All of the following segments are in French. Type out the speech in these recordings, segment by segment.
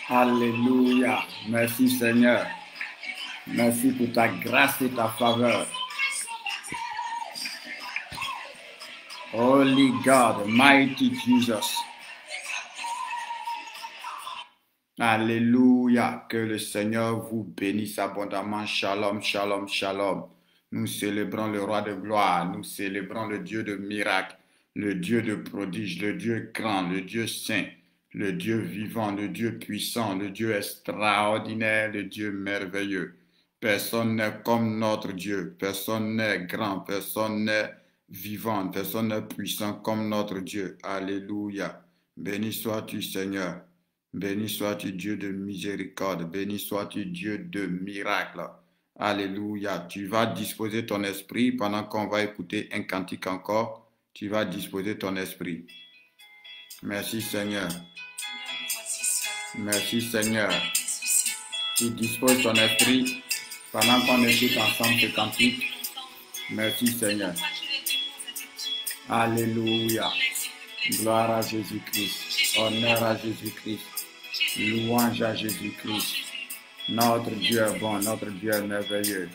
Alléluia. Merci Seigneur. Merci pour ta grâce et ta faveur. Holy God, mighty Jesus. Alléluia. Que le Seigneur vous bénisse abondamment. Shalom, shalom, shalom. Nous célébrons le roi de gloire. Nous célébrons le Dieu de miracles, le Dieu de prodiges, le Dieu grand, le Dieu saint, le Dieu vivant, le Dieu puissant, le Dieu extraordinaire, le Dieu merveilleux. Personne n'est comme notre Dieu. Personne n'est grand, personne n'est vivant, personne n'est puissant comme notre Dieu. Alléluia. Béni sois-tu, Seigneur. Béni sois-tu, Dieu de miséricorde. Béni sois-tu, Dieu de miracles. Alléluia. Tu vas disposer ton esprit pendant qu'on va écouter un cantique encore. Tu vas disposer ton esprit. Merci, Seigneur. Merci, Seigneur. Tu disposes ton esprit pendant qu'on écoute ensemble ce cantique. Merci, Seigneur. Alléluia. Gloire à Jésus-Christ. Honneur à Jésus-Christ. Louange à Jésus-Christ. Notre Dieu est bon, notre Dieu est merveilleux.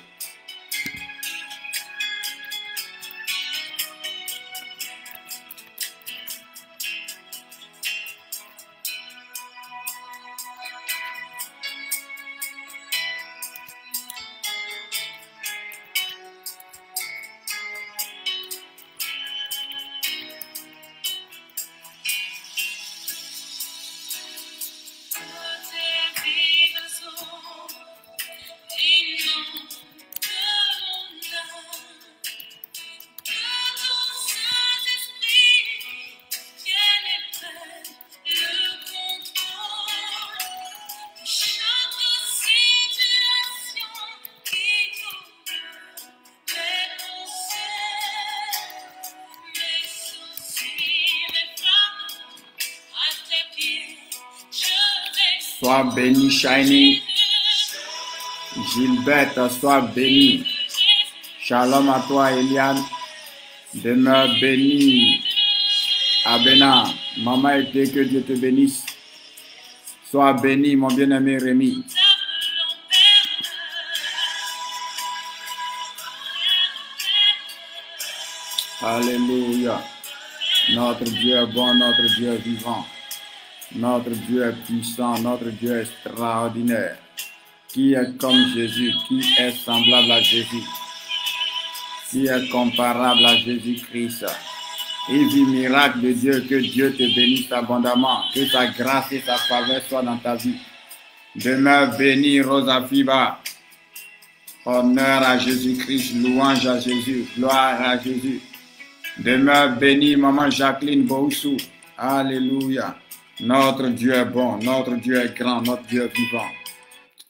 Sois béni, Shiny. Gilbert, sois béni. Shalom à toi, Eliane. Demeure béni. Abena, maman était, que Dieu te bénisse. Sois béni, mon bien-aimé Rémi. Alléluia. Notre Dieu est bon, notre Dieu est vivant. Notre Dieu est puissant, notre Dieu est extraordinaire. Qui est comme Jésus? Qui est semblable à Jésus? Qui est comparable à Jésus-Christ? Et vie miracle de Dieu, que Dieu te bénisse abondamment. Que sa grâce et sa faveur soient dans ta vie. Demeure béni, Rosa Fiba. Honneur à Jésus-Christ, louange à Jésus, gloire à Jésus. Demeure béni, maman Jacqueline Boussou. Alléluia. Notre Dieu est bon, notre Dieu est grand, notre Dieu est vivant.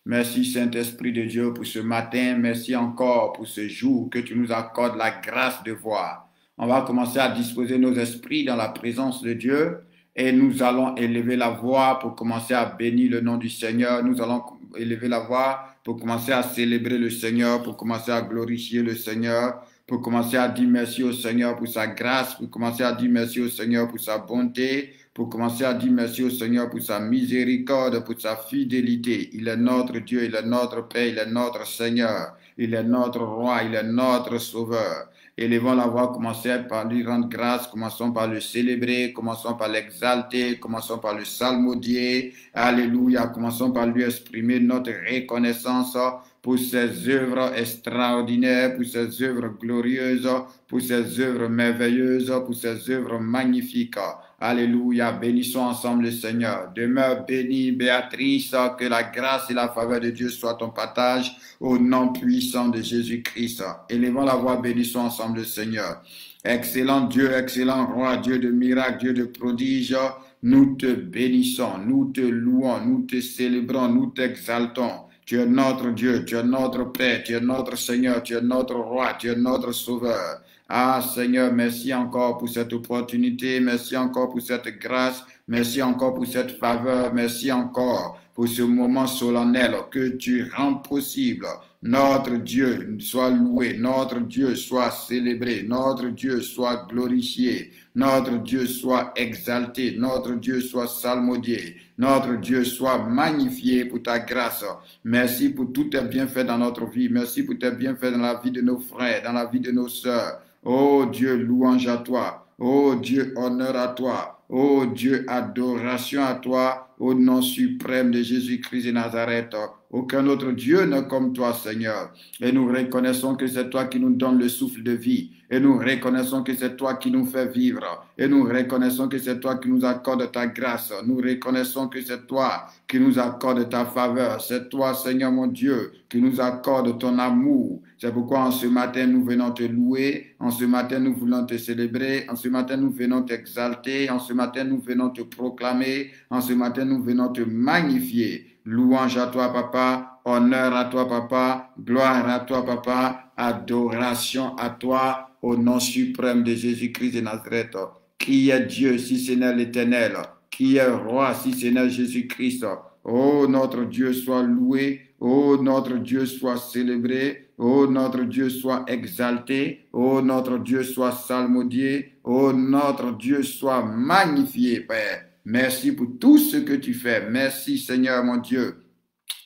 Merci Saint-Esprit de Dieu pour ce matin. Merci encore pour ce jour que tu nous accordes la grâce de voir. On va commencer à disposer nos esprits dans la présence de Dieu et nous allons élever la voix pour commencer à bénir le nom du Seigneur. Nous allons élever la voix pour commencer à célébrer le Seigneur, pour commencer à glorifier le Seigneur, pour commencer à dire merci au Seigneur pour sa grâce, pour commencer à dire merci au Seigneur pour sa bonté, pour commencer à dire merci au Seigneur pour sa miséricorde, pour sa fidélité. Il est notre Dieu, il est notre Père, il est notre Seigneur, il est notre Roi, il est notre Sauveur. Élevons la voix, commençons par lui rendre grâce, commençons par le célébrer, commençons par l'exalter, commençons par le psalmodier. Alléluia, commençons par lui exprimer notre reconnaissance pour ses œuvres extraordinaires, pour ses œuvres glorieuses, pour ses œuvres merveilleuses, pour ses œuvres magnifiques. Alléluia, bénissons ensemble le Seigneur. Demeure bénie, Béatrice, que la grâce et la faveur de Dieu soient ton partage au nom puissant de Jésus-Christ. Élevons la voix, bénissons ensemble le Seigneur. Excellent Dieu, excellent Roi, Dieu de miracles, Dieu de prodiges, nous te bénissons, nous te louons, nous te célébrons, nous t'exaltons. Tu es notre Dieu, tu es notre Père, tu es notre Seigneur, tu es notre Roi, tu es notre Sauveur. Ah Seigneur, merci encore pour cette opportunité, merci encore pour cette grâce, merci encore pour cette faveur, merci encore pour ce moment solennel que tu rends possible. Notre Dieu soit loué, notre Dieu soit célébré, notre Dieu soit glorifié, notre Dieu soit exalté, notre Dieu soit salmodié, notre Dieu soit magnifié pour ta grâce. Merci pour tous tes bienfaits dans notre vie, merci pour tes bienfaits dans la vie de nos frères, dans la vie de nos sœurs. Oh Dieu, louange à toi. Oh Dieu, honneur à toi. Oh Dieu, adoration à toi, au nom suprême de Jésus-Christ de Nazareth. Aucun autre Dieu n'est comme toi, Seigneur. Et nous reconnaissons que c'est toi qui nous donne le souffle de vie. Et nous reconnaissons que c'est toi qui nous fais vivre. Et nous reconnaissons que c'est toi qui nous accorde ta grâce. Nous reconnaissons que c'est toi qui nous accorde ta faveur. C'est toi, Seigneur mon Dieu, qui nous accorde ton amour. C'est pourquoi en ce matin, nous venons te louer. En ce matin, nous voulons te célébrer. En ce matin, nous venons t'exalter. En ce matin, nous venons te proclamer. En ce matin, nous venons te magnifier. Louange à toi, Papa. Honneur à toi, Papa. Gloire à toi, Papa. Adoration à toi. Au nom suprême de Jésus-Christ de Nazareth. Qui est Dieu si ce n'est l'Éternel? Qui est roi si ce n'est Jésus-Christ? Oh, notre Dieu soit loué. Oh, notre Dieu soit célébré. Oh, notre Dieu soit exalté. Oh, notre Dieu soit salmodié. Oh, notre Dieu soit magnifié, Père. Merci pour tout ce que tu fais. Merci, Seigneur mon Dieu,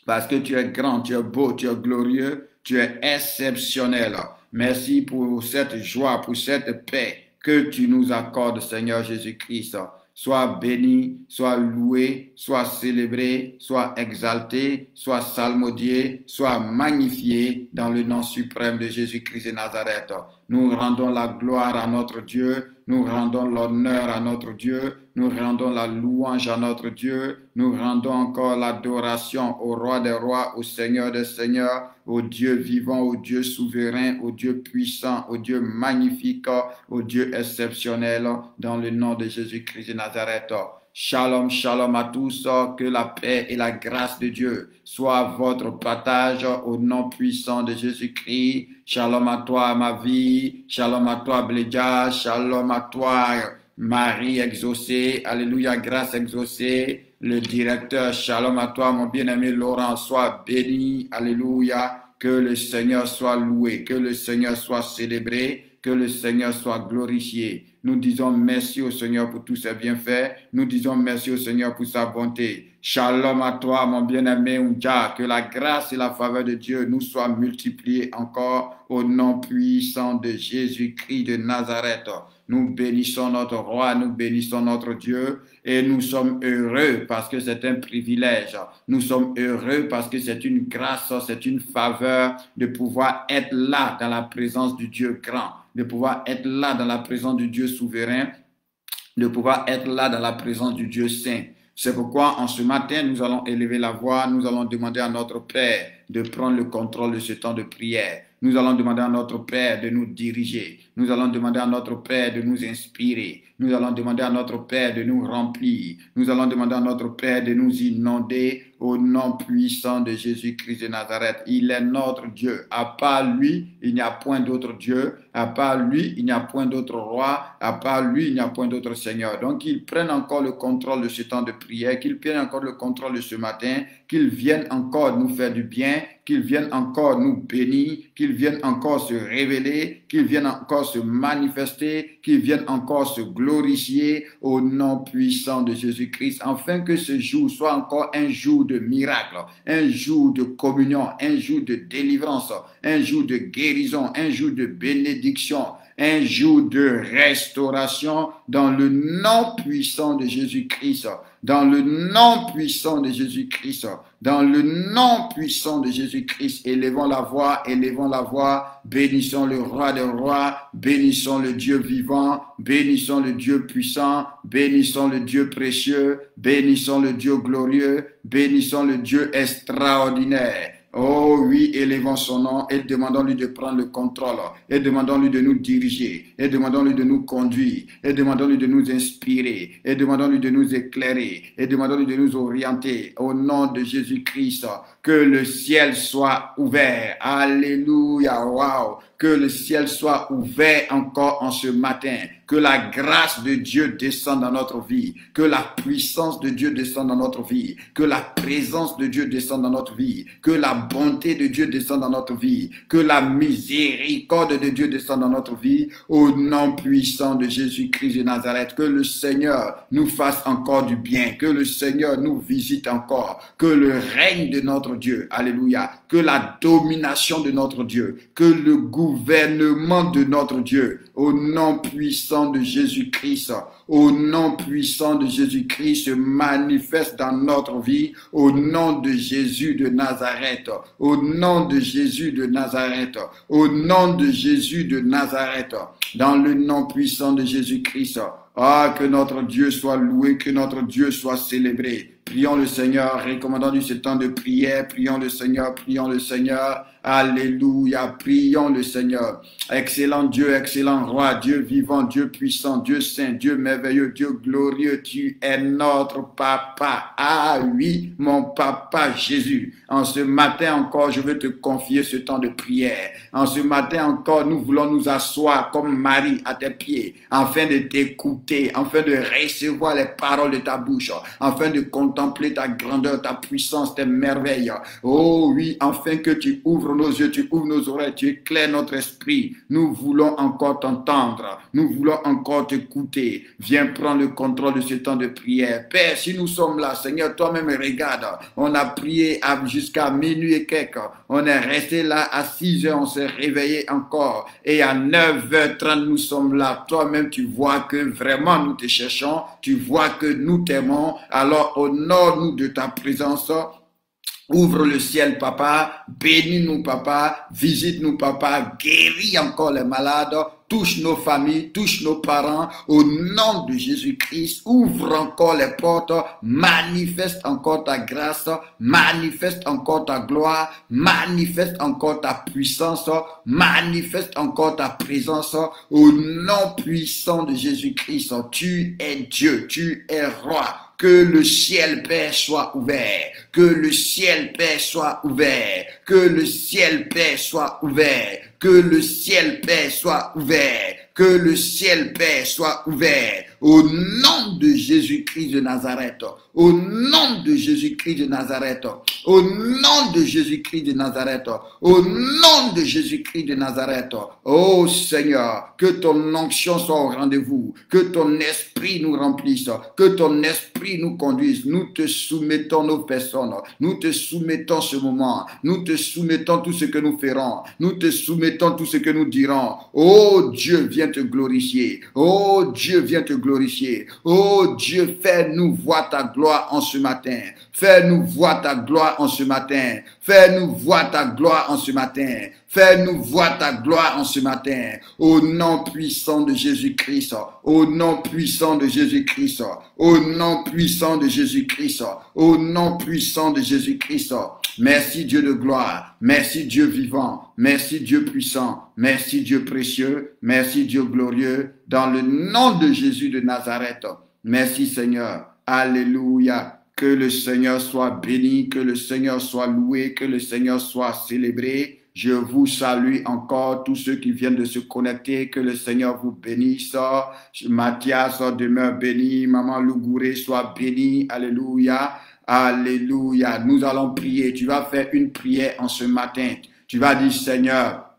parce que tu es grand, tu es beau, tu es glorieux, tu es exceptionnel. Merci pour cette joie, pour cette paix que tu nous accordes, Seigneur Jésus-Christ. Sois béni, sois loué, sois célébré, sois exalté, sois salmodié, sois magnifié dans le nom suprême de Jésus-Christ de Nazareth. Nous rendons la gloire à notre Dieu, nous rendons l'honneur à notre Dieu, nous rendons la louange à notre Dieu, nous rendons encore l'adoration au Roi des rois, au Seigneur des seigneurs, au Dieu vivant, au Dieu souverain, au Dieu puissant, au Dieu magnifique, au Dieu exceptionnel, dans le nom de Jésus-Christ de Nazareth. Shalom, shalom à tous, que la paix et la grâce de Dieu soient votre partage au nom puissant de Jésus-Christ. Shalom à toi, ma vie. Shalom à toi, Blédia. Shalom à toi, Marie exaucée. Alléluia, grâce exaucée. Le directeur, shalom à toi, mon bien-aimé Laurent. Sois béni. Alléluia. Que le Seigneur soit loué. Que le Seigneur soit célébré. Que le Seigneur soit glorifié. Nous disons merci au Seigneur pour tous ses bienfaits. Nous disons merci au Seigneur pour sa bonté. Shalom à toi, mon bien-aimé Oundja. Que la grâce et la faveur de Dieu nous soient multipliées encore au nom puissant de Jésus-Christ de Nazareth. Nous bénissons notre roi, nous bénissons notre Dieu et nous sommes heureux parce que c'est un privilège. Nous sommes heureux parce que c'est une grâce, c'est une faveur de pouvoir être là dans la présence du Dieu grand, de pouvoir être là dans la présence du Dieu souverain, de pouvoir être là dans la présence du Dieu saint. C'est pourquoi en ce matin, nous allons élever la voix, nous allons demander à notre Père de prendre le contrôle de ce temps de prière. Nous allons demander à notre Père de nous diriger. Nous allons demander à notre Père de nous inspirer. Nous allons demander à notre Père de nous remplir. Nous allons demander à notre Père de nous inonder au nom puissant de Jésus-Christ de Nazareth. Il est notre Dieu. À part lui, il n'y a point d'autre Dieu. À part lui, il n'y a point d'autre roi. À part lui, il n'y a point d'autre Seigneur. Donc, qu'il prenne encore le contrôle de ce temps de prière, qu'il prenne encore le contrôle de ce matin, qu'il vienne encore nous faire du bien, qu'il vienne encore nous bénir, qu'il vienne encore se révéler, qu'il vienne encore se manifester, qu'il vienne encore se glorifier au nom puissant de Jésus-Christ, afin que ce jour soit encore un jour de miracle, un jour de communion, un jour de délivrance, un jour de guérison, un jour de bénédiction, un jour de restauration dans le nom puissant de Jésus-Christ, dans le nom puissant de Jésus-Christ, dans le nom puissant de Jésus-Christ. Élevons la voix, bénissons le roi des rois, bénissons le Dieu vivant, bénissons le Dieu puissant, bénissons le Dieu précieux, bénissons le Dieu glorieux, bénissons le Dieu extraordinaire. Oh oui, élevons son nom et demandons-lui de prendre le contrôle, et demandons-lui de nous diriger, et demandons-lui de nous conduire, et demandons-lui de nous inspirer, et demandons-lui de nous éclairer, et demandons-lui de nous orienter au nom de Jésus-Christ. Que le ciel soit ouvert. Alléluia, wow. que le ciel soit ouvert encore en ce matin, que la grâce de Dieu descende dans notre vie, que la puissance de Dieu descende dans notre vie, que la présence de Dieu descende dans notre vie, que la bonté de Dieu descende dans notre vie, que la miséricorde de Dieu descende dans notre vie, au nom puissant de Jésus-Christ de Nazareth, que le Seigneur nous fasse encore du bien, que le Seigneur nous visite encore, que le règne de notre Dieu, alléluia, que la domination de notre Dieu, que le gouvernement de notre Dieu, au nom puissant de Jésus-Christ, au nom puissant de Jésus-Christ se manifeste dans notre vie, au nom de Jésus de Nazareth, au nom de Jésus de Nazareth, au nom de Jésus de Nazareth, dans le nom puissant de Jésus-Christ. Ah, que notre Dieu soit loué, que notre Dieu soit célébré. Prions le Seigneur, recommandons-lui ce temps de prière, prions le Seigneur, prions le Seigneur. Alléluia, prions le Seigneur. Excellent Dieu, excellent roi, Dieu vivant, Dieu puissant, Dieu saint, Dieu merveilleux, Dieu glorieux, tu es notre papa. Ah oui, mon papa Jésus. En ce matin encore, je veux te confier ce temps de prière. En ce matin encore, nous voulons nous asseoir comme Marie à tes pieds, afin de t'écouter, afin de recevoir les paroles de ta bouche, afin de contempler ta grandeur, ta puissance, tes merveilles. Oh oui, afin que tu ouvres nos yeux, tu ouvres nos oreilles, tu éclaires notre esprit. Nous voulons encore t'entendre. Nous voulons encore t'écouter. Viens prendre le contrôle de ce temps de prière. Père, si nous sommes là, Seigneur, toi-même regarde. On a prié jusqu'à minuit et quelques. On est resté là à 6 heures, on s'est réveillé encore. Et à 9h30, nous sommes là. Toi-même, tu vois que vraiment nous te cherchons. Tu vois que nous t'aimons. Alors, honore-nous de ta présence. Ouvre le ciel, papa, bénis-nous, papa, visite-nous, papa, guéris encore les malades, touche nos familles, touche nos parents, au nom de Jésus-Christ, ouvre encore les portes, manifeste encore ta grâce, manifeste encore ta gloire, manifeste encore ta puissance, manifeste encore ta présence, au nom puissant de Jésus-Christ. Tu es Dieu, tu es roi. Que le ciel, Père, soit ouvert. Que le ciel, Père, soit ouvert. Que le ciel, Père, soit ouvert. Que le ciel, Père, soit ouvert. Que le ciel, Père, soit ouvert. Au nom de Jésus-Christ de Nazareth. Au nom de Jésus-Christ de Nazareth. Au nom de Jésus-Christ de Nazareth. Au nom de Jésus-Christ de Nazareth. Oh Seigneur, que ton onction soit au rendez-vous. Que ton esprit nous remplisse. Que ton esprit nous conduise. Nous te soumettons nos personnes. Nous te soumettons ce moment. Nous te soumettons tout ce que nous ferons. Nous te soumettons tout ce que nous dirons. Oh Dieu, viens te glorifier. Oh Dieu, viens te glorifier. Oh Dieu, fais-nous voir ta gloire en ce matin. Fais-nous voir ta gloire en ce matin. Fais-nous voir ta gloire en ce matin. Fais-nous voir ta gloire en ce matin. Au nom puissant de Jésus-Christ. Au nom puissant de Jésus-Christ. Au nom puissant de Jésus-Christ. Au nom puissant de Jésus-Christ. Merci Dieu de gloire. Merci Dieu vivant. Merci Dieu puissant. Merci Dieu précieux. Merci Dieu glorieux. Dans le nom de Jésus de Nazareth. Merci Seigneur. Alléluia. Que le Seigneur soit béni. Que le Seigneur soit loué. Que le Seigneur soit célébré. Je vous salue encore, tous ceux qui viennent de se connecter, que le Seigneur vous bénisse. Mathias demeure béni, Maman Lougouré soit béni, alléluia, alléluia. Nous allons prier, tu vas faire une prière en ce matin. Tu vas dire, Seigneur,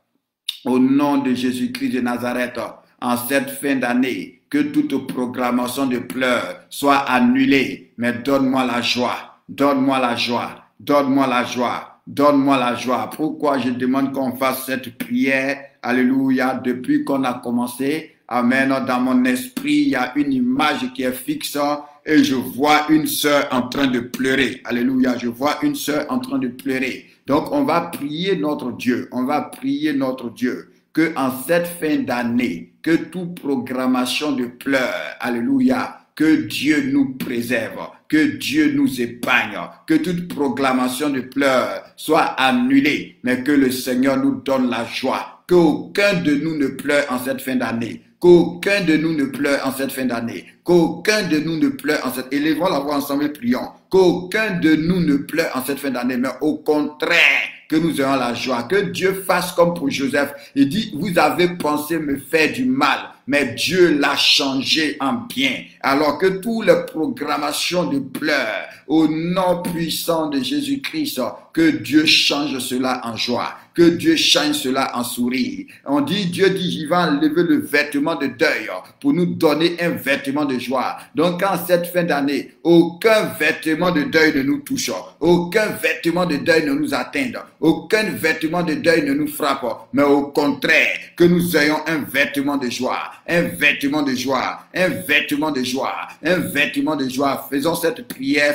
au nom de Jésus-Christ de Nazareth, en cette fin d'année, que toute programmation de pleurs soit annulée, mais donne-moi la joie, donne-moi la joie, donne-moi la joie. Donne-moi la joie. Pourquoi je demande qu'on fasse cette prière? Alléluia. Depuis qu'on a commencé, amen, dans mon esprit, il y a une image qui est fixe et je vois une sœur en train de pleurer. Alléluia. Je vois une sœur en train de pleurer. Donc, on va prier notre Dieu. On va prier notre Dieu. Que en cette fin d'année, que toute programmation de pleurs, alléluia, que Dieu nous préserve, que Dieu nous épargne, que toute proclamation de pleurs soit annulée, mais que le Seigneur nous donne la joie, qu'aucun de nous ne pleure en cette fin d'année, Qu'aucun de nous ne pleure en cette fin d'année. Qu'aucun de nous ne pleure en cette... Élevons la voix ensemble et prions. Qu'aucun de nous ne pleure en cette fin d'année, mais au contraire, que nous ayons la joie. Que Dieu fasse comme pour Joseph. Il dit, vous avez pensé me faire du mal, mais Dieu l'a changé en bien. Alors que toutes les programmations de pleurs, au nom puissant de Jésus-Christ, que Dieu change cela en joie. Que Dieu change cela en sourire. Dieu dit, il va enlever le vêtement de deuil pour nous donner un vêtement de joie. Donc, en cette fin d'année, aucun vêtement de deuil ne nous touche. Aucun vêtement de deuil ne nous atteint. Aucun vêtement de deuil ne nous frappe. Mais au contraire, que nous ayons un vêtement de joie. Un vêtement de joie. Un vêtement de joie. Un vêtement de joie. Faisons cette prière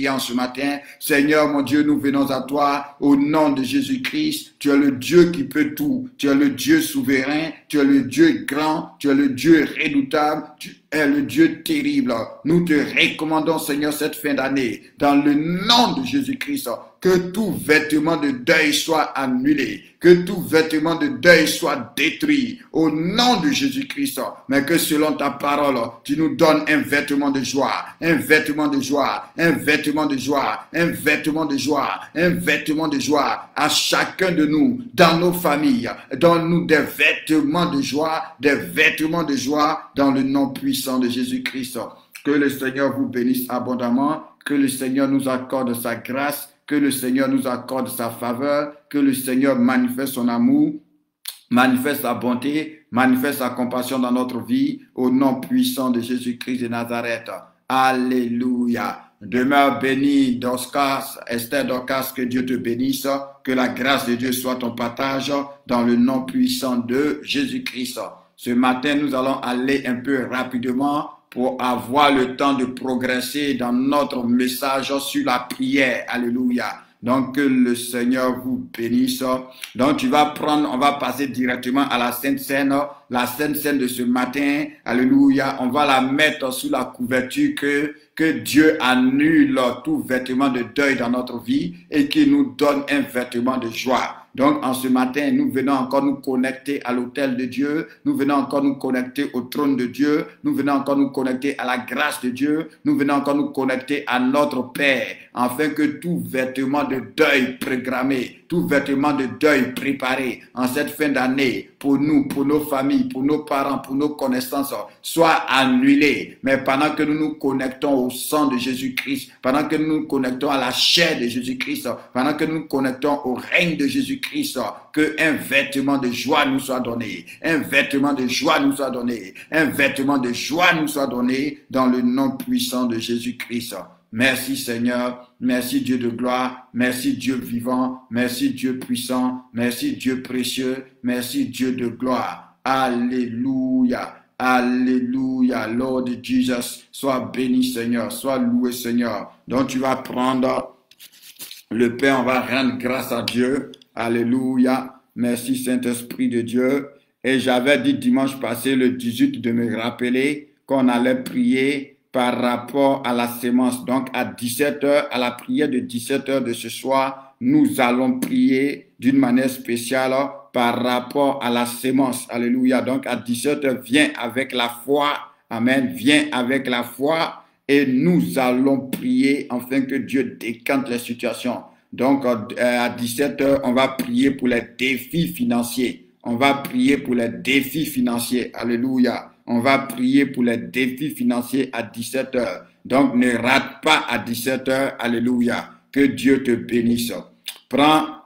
en ce matin. Seigneur, mon Dieu, nous venons à toi au nom de Jésus-Christ. Tu es le Dieu qui peut tout. Tu es le Dieu souverain. Tu es le Dieu grand. Tu es le Dieu redoutable. Tu es le Dieu terrible. Nous te recommandons, Seigneur, cette fin d'année, dans le nom de Jésus-Christ, que tout vêtement de deuil soit annulé, que tout vêtement de deuil soit détruit au nom de Jésus-Christ, mais que selon ta parole, tu nous donnes un vêtement de joie, un vêtement de joie, un vêtement de joie, un vêtement de joie, un vêtement de joie à chacun de nous, dans nos familles. Donne-nous des vêtements de joie, des vêtements de joie dans le nom puissant de Jésus-Christ. Que le Seigneur vous bénisse abondamment, que le Seigneur nous accorde sa grâce, que le Seigneur nous accorde sa faveur, que le Seigneur manifeste son amour, manifeste sa bonté, manifeste sa compassion dans notre vie, au nom puissant de Jésus-Christ de Nazareth. Alléluia. Demeure béni, Dorcas, Esther Dorcas, que Dieu te bénisse, que la grâce de Dieu soit ton partage dans le nom puissant de Jésus-Christ. Ce matin, nous allons aller un peu rapidement pour avoir le temps de progresser dans notre message sur la prière. Alléluia. Donc, que le Seigneur vous bénisse. Donc, on va passer directement à la Sainte Seine de ce matin. Alléluia. On va la mettre sous la couverture que Dieu annule tout vêtement de deuil dans notre vie et qu'il nous donne un vêtement de joie. Donc, en ce matin, nous venons encore nous connecter à l'autel de Dieu. Nous venons encore nous connecter au trône de Dieu. Nous venons encore nous connecter à la grâce de Dieu. Nous venons encore nous connecter à notre Père, afin que tout vêtement de deuil programmé, tout vêtement de deuil préparé en cette fin d'année, pour nous, pour nos familles, pour nos parents, pour nos connaissances, soit annulé. Mais pendant que nous nous connectons au sang de Jésus-Christ, pendant que nous nous connectons à la chair de Jésus-Christ, pendant que nous nous connectons au règne de Jésus-Christ, que un vêtement de joie nous soit donné, un vêtement de joie nous soit donné, un vêtement de joie nous soit donné dans le nom puissant de Jésus-Christ. Merci Seigneur, merci Dieu de gloire, merci Dieu vivant, merci Dieu puissant, merci Dieu précieux, merci Dieu de gloire. Alléluia, alléluia, Lord Jesus, sois béni Seigneur, sois loué Seigneur. Donc tu vas prendre le pain, on va rendre grâce à Dieu. Alléluia, merci Saint-Esprit de Dieu. Et j'avais dit dimanche passé, le 18, de me rappeler qu'on allait prier par rapport à la sémence. Donc à 17h, à la prière de 17h de ce soir, nous allons prier d'une manière spéciale par rapport à la sémence. Alléluia. Donc à 17h, viens avec la foi. Amen. Viens avec la foi et nous allons prier afin que Dieu décante les situations. Donc, à 17h, on va prier pour les défis financiers. On va prier pour les défis financiers. Alléluia. On va prier pour les défis financiers à 17h. Donc, ne rate pas à 17h. Alléluia. Que Dieu te bénisse. Prends.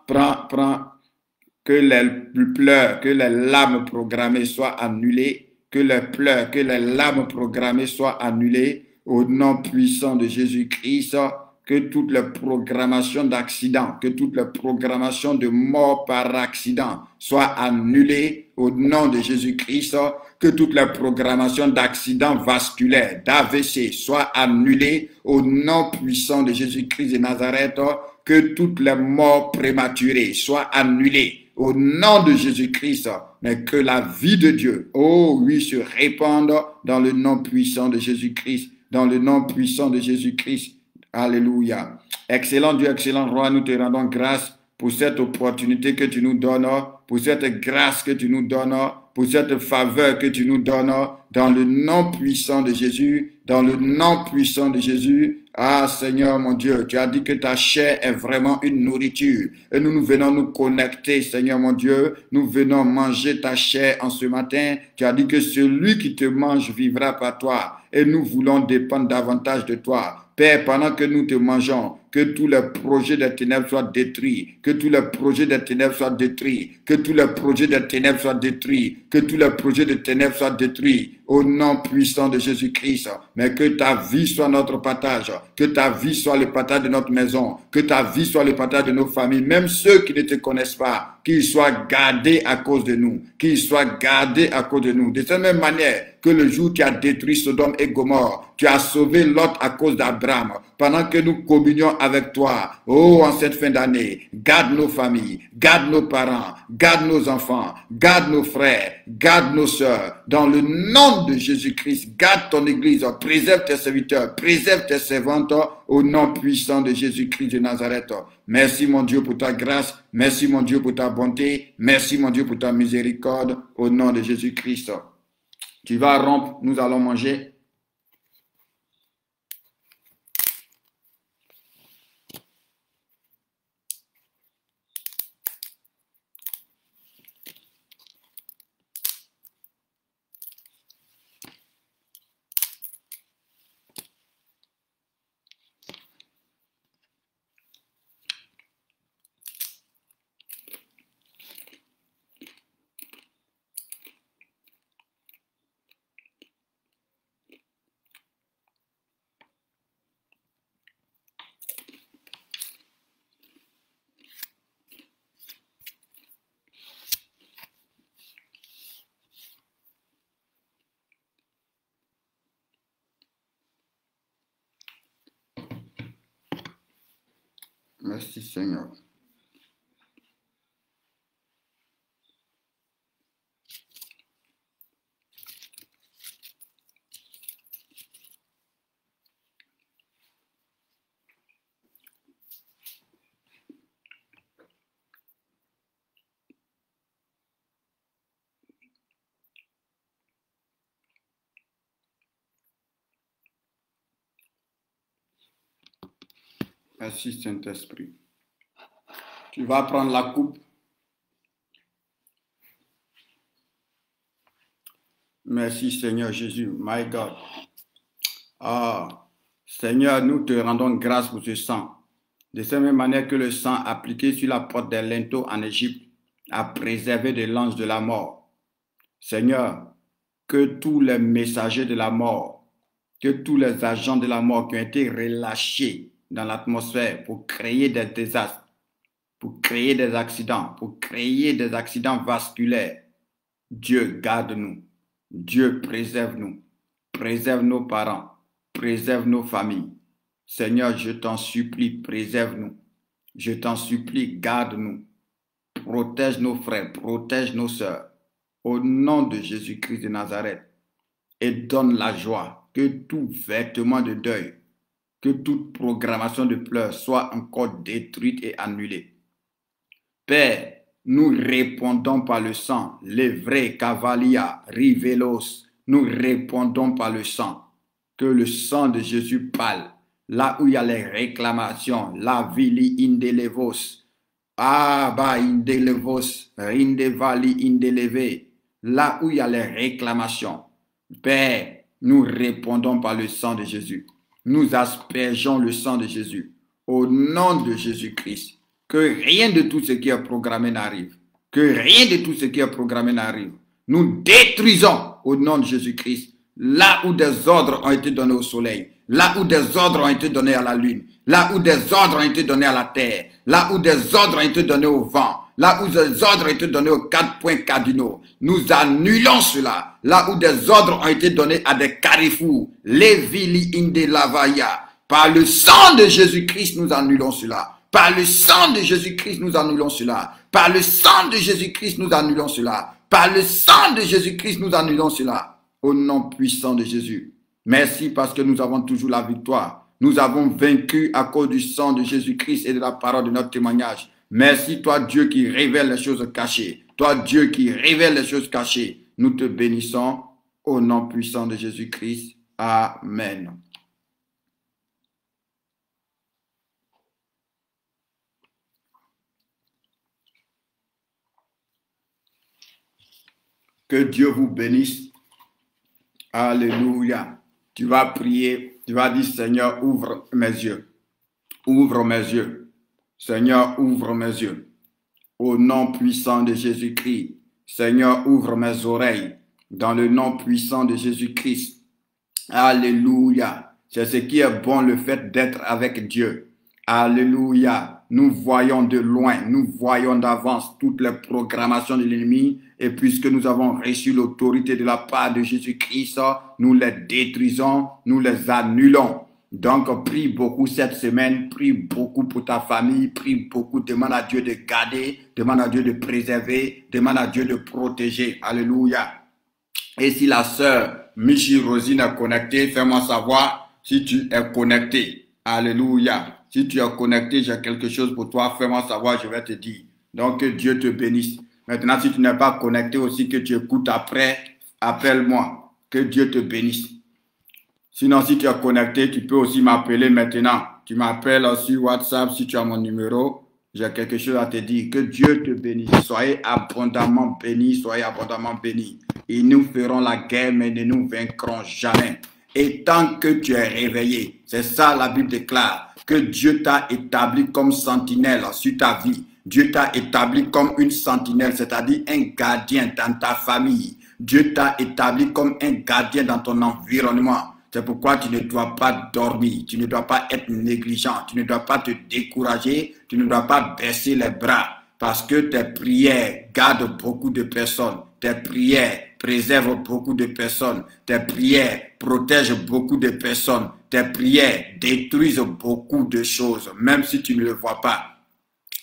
Que les pleurs, que les larmes programmées soient annulées. Que les pleurs, que les larmes programmées soient annulées. Au nom puissant de Jésus-Christ. Que toutes les programmations d'accident, que toutes les programmations de mort par accident soient annulées au nom de Jésus-Christ, que toutes les programmations d'accident vasculaire, d'AVC soient annulées au nom puissant de Jésus-Christ de Nazareth, que toutes les morts prématurées soient annulées au nom de Jésus-Christ, mais que la vie de Dieu, oh oui, se répande dans le nom puissant de Jésus-Christ, dans le nom puissant de Jésus-Christ. Alléluia. Excellent Dieu, excellent Roi, nous te rendons grâce pour cette opportunité que tu nous donnes pour cette grâce que tu nous donnes, pour cette faveur que tu nous donnes, dans le nom puissant de Jésus, dans le nom puissant de Jésus. Ah Seigneur mon Dieu, tu as dit que ta chair est vraiment une nourriture et nous venons nous connecter, Seigneur mon Dieu, nous venons manger ta chair en ce matin. Tu as dit que celui qui te mange vivra par toi et nous voulons dépendre davantage de toi. Père, pendant que nous te mangeons, que tous les projets des ténèbres soient détruits, que tous les projets des ténèbres soient détruits, que tous les projets des ténèbres soient détruits, que tous les projets des ténèbres soient détruits, au nom puissant de Jésus-Christ. Mais que ta vie soit notre partage, que ta vie soit le partage de notre maison, que ta vie soit le partage de nos familles, même ceux qui ne te connaissent pas, qu'ils soient gardés à cause de nous, qu'ils soient gardés à cause de nous. De cette même manière que le jour tu as détruit Sodome et Gomorrhe, tu as sauvé Lot à cause d'Abraham, pendant que nous communions avec toi, oh, en cette fin d'année, garde nos familles, garde nos parents, garde nos enfants, garde nos frères, garde nos sœurs, dans le nom de Jésus-Christ, garde ton église, préserve tes serviteurs, préserve tes servantes, au nom puissant de Jésus-Christ de Nazareth. Merci mon Dieu pour ta grâce, merci mon Dieu pour ta bonté, merci mon Dieu pour ta miséricorde, au nom de Jésus-Christ. Tu vas rompre, nous allons manger. Merci Seigneur. Merci Saint-Esprit. Tu vas prendre la coupe. Merci Seigneur Jésus, my God. Ah, Seigneur, nous te rendons grâce pour ce sang. De cette même manière que le sang appliqué sur la porte des linteaux en Égypte a préservé de l'ange de la mort. Seigneur, que tous les messagers de la mort, que tous les agents de la mort qui ont été relâchés dans l'atmosphère pour créer des désastres, pour créer des accidents vasculaires, Dieu garde-nous, Dieu préserve-nous, préserve nos parents, préserve nos familles. Seigneur, je t'en supplie, préserve-nous. Je t'en supplie, garde-nous. Protège nos frères, protège nos sœurs. Au nom de Jésus-Christ de Nazareth. Et donne la joie, que tout vêtement de deuil, que toute programmation de pleurs soit encore détruite et annulée. Père, nous répondons par le sang, les vrais cavalia, rivelos, nous répondons par le sang. Que le sang de Jésus parle. Là où il y a les réclamations, la vili indelevos, ba indelevos, indevali indeleve, là où il y a les réclamations. Père, nous répondons par le sang de Jésus. Nous aspergeons le sang de Jésus. Au nom de Jésus-Christ, que rien de tout ce qui est programmé n'arrive. Que rien de tout ce qui est programmé n'arrive. Nous détruisons au nom de Jésus-Christ là où des ordres ont été donnés au soleil. Là où des ordres ont été donnés à la lune, là où des ordres ont été donnés à la terre, là où des ordres ont été donnés au vent, là où des ordres ont été donnés aux 4 points cardinaux, nous annulons cela. Là où des ordres ont été donnés à des carrefours, les vili inde lavaya, par le sang de Jésus-Christ, nous annulons cela. Par le sang de Jésus-Christ, nous annulons cela. Par le sang de Jésus-Christ, nous annulons cela. Par le sang de Jésus-Christ, nous annulons cela. Au nom puissant de Jésus. Merci parce que nous avons toujours la victoire. Nous avons vaincu à cause du sang de Jésus-Christ et de la parole de notre témoignage. Merci toi Dieu qui révèle les choses cachées. Toi, Dieu qui révèle les choses cachées, nous te bénissons au nom puissant de Jésus-Christ. Amen. Que Dieu vous bénisse. Alléluia. Tu vas prier, tu vas dire, Seigneur, ouvre mes yeux. Ouvre mes yeux. Seigneur, ouvre mes yeux. Au nom puissant de Jésus-Christ. Seigneur, ouvre mes oreilles. Dans le nom puissant de Jésus-Christ. Alléluia. C'est ce qui est bon, le fait d'être avec Dieu. Alléluia. Nous voyons de loin, nous voyons d'avance toutes les programmations de l'ennemi. Et puisque nous avons reçu l'autorité de la part de Jésus-Christ, nous les détruisons, nous les annulons. Donc, prie beaucoup cette semaine, prie beaucoup pour ta famille, prie beaucoup, demande à Dieu de garder, demande à Dieu de préserver, demande à Dieu de protéger. Alléluia. Et si la sœur Michi Rosine est connectée, fais-moi savoir si tu es connecté. Alléluia. Si tu es connecté, j'ai quelque chose pour toi, fais-moi savoir, je vais te dire. Donc, que Dieu te bénisse. Maintenant, si tu n'es pas connecté aussi, que tu écoutes après, appelle-moi. Que Dieu te bénisse. Sinon, si tu es connecté, tu peux aussi m'appeler maintenant. Tu m'appelles sur WhatsApp si tu as mon numéro. J'ai quelque chose à te dire. Que Dieu te bénisse. Soyez abondamment bénis, soyez abondamment bénis. Et nous ferons la guerre, mais ne nous vaincrons jamais. Et tant que tu es réveillé, c'est ça la Bible déclare, que Dieu t'a établi comme sentinelle sur ta vie. Dieu t'a établi comme une sentinelle, c'est-à-dire un gardien dans ta famille. Dieu t'a établi comme un gardien dans ton environnement. C'est pourquoi tu ne dois pas dormir, tu ne dois pas être négligent, tu ne dois pas te décourager, tu ne dois pas baisser les bras. Parce que tes prières gardent beaucoup de personnes. Tes prières préservent beaucoup de personnes. Tes prières protègent beaucoup de personnes. Tes prières détruisent beaucoup de choses, même si tu ne le vois pas.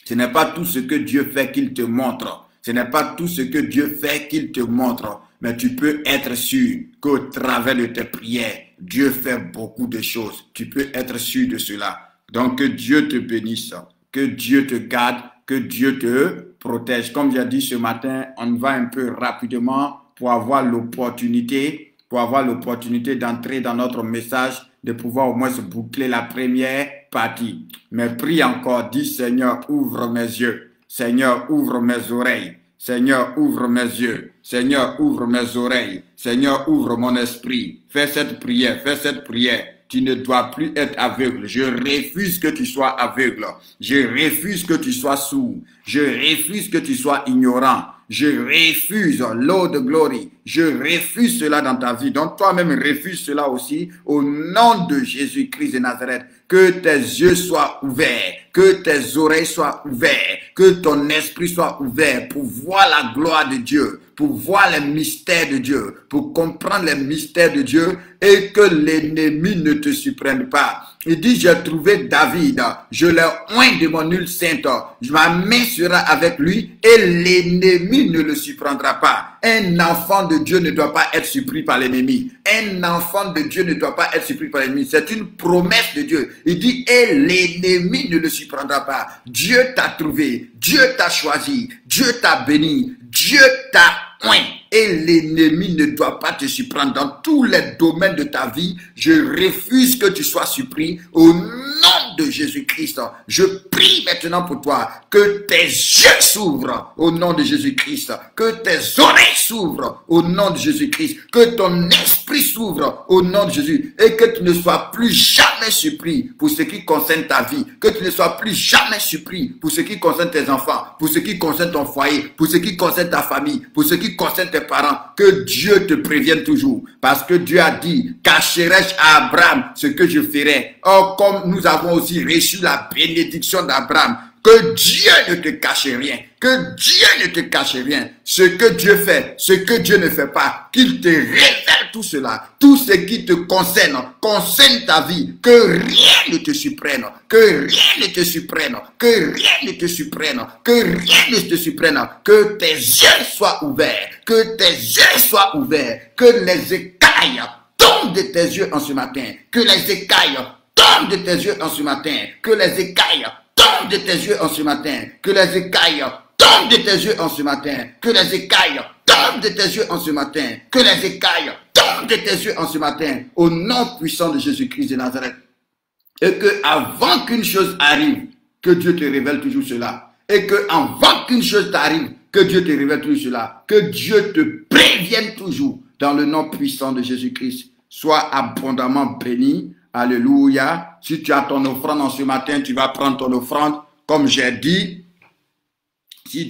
Ce n'est pas tout ce que Dieu fait qu'il te montre. Ce n'est pas tout ce que Dieu fait qu'il te montre. Mais tu peux être sûr qu'au travers de tes prières, Dieu fait beaucoup de choses. Tu peux être sûr de cela. Donc que Dieu te bénisse, que Dieu te garde, que Dieu te protège. Comme j'ai dit ce matin, on va un peu rapidement pour avoir l'opportunité d'entrer dans notre message, de pouvoir au moins se boucler la première partie. Mais prie encore, dis Seigneur, ouvre mes yeux. Seigneur, ouvre mes oreilles. Seigneur, ouvre mes yeux. Seigneur, ouvre mes oreilles. Seigneur, ouvre mon esprit. Fais cette prière, fais cette prière. Tu ne dois plus être aveugle. Je refuse que tu sois aveugle. Je refuse que tu sois sourd. Je refuse que tu sois ignorant. Je refuse, Lord de glory. Je refuse cela dans ta vie. Donc toi-même refuse cela aussi au nom de Jésus-Christ de Nazareth. Que tes yeux soient ouverts, que tes oreilles soient ouvertes, que ton esprit soit ouvert pour voir la gloire de Dieu, pour voir les mystères de Dieu, pour comprendre les mystères de Dieu et que l'ennemi ne te surprenne pas. Il dit, j'ai trouvé David, je l'ai oint de mon huile sainte, ma main sera avec lui et l'ennemi ne le surprendra pas. Un enfant de Dieu ne doit pas être surpris par l'ennemi. Un enfant de Dieu ne doit pas être surpris par l'ennemi. C'est une promesse de Dieu. Il dit, et l'ennemi ne le surprendra pas. Dieu t'a trouvé, Dieu t'a choisi, Dieu t'a béni, Dieu t'a oint. Et l'ennemi ne doit pas te surprendre dans tous les domaines de ta vie. Je refuse que tu sois surpris au nom de Jésus-Christ. Je prie maintenant pour toi que tes yeux s'ouvrent au nom de Jésus-Christ, que tes oreilles s'ouvrent au nom de Jésus-Christ, que ton esprit s'ouvre au nom de Jésus et que tu ne sois plus jamais surpris pour ce qui concerne ta vie, que tu ne sois plus jamais surpris pour ce qui concerne tes enfants, pour ce qui concerne ton foyer, pour ce qui concerne ta famille, pour ce qui concerne tes parents, que Dieu te prévienne toujours. Parce que Dieu a dit, cacherai-je à Abraham ce que je ferai. Or, comme nous avons aussi reçu la bénédiction d'Abraham, que Dieu ne te cache rien, que Dieu ne te cache rien. Ce que Dieu fait, ce que Dieu ne fait pas, qu'il te révèle tout cela, tout ce qui te concerne ta vie, que rien ne te surprenne, que rien ne te surprenne, que rien ne te surprenne, que rien ne te surprenne, que tes yeux soient ouverts, que tes yeux soient ouverts, que les écailles tombent de tes yeux en ce matin, que les écailles tombent de tes yeux en ce matin, que les écailles tombent de tes yeux en ce matin, que les écailles tombe de tes yeux en ce matin. Que les écailles tombent de tes yeux en ce matin. Que les écailles tombent de tes yeux en ce matin. Au nom puissant de Jésus-Christ de Nazareth. Et que avant qu'une chose arrive, que Dieu te révèle toujours cela. Et que avant qu'une chose t'arrive, que Dieu te révèle toujours cela. Que Dieu te prévienne toujours dans le nom puissant de Jésus-Christ. Sois abondamment béni. Alléluia. Si tu as ton offrande en ce matin, tu vas prendre ton offrande. Comme j'ai dit,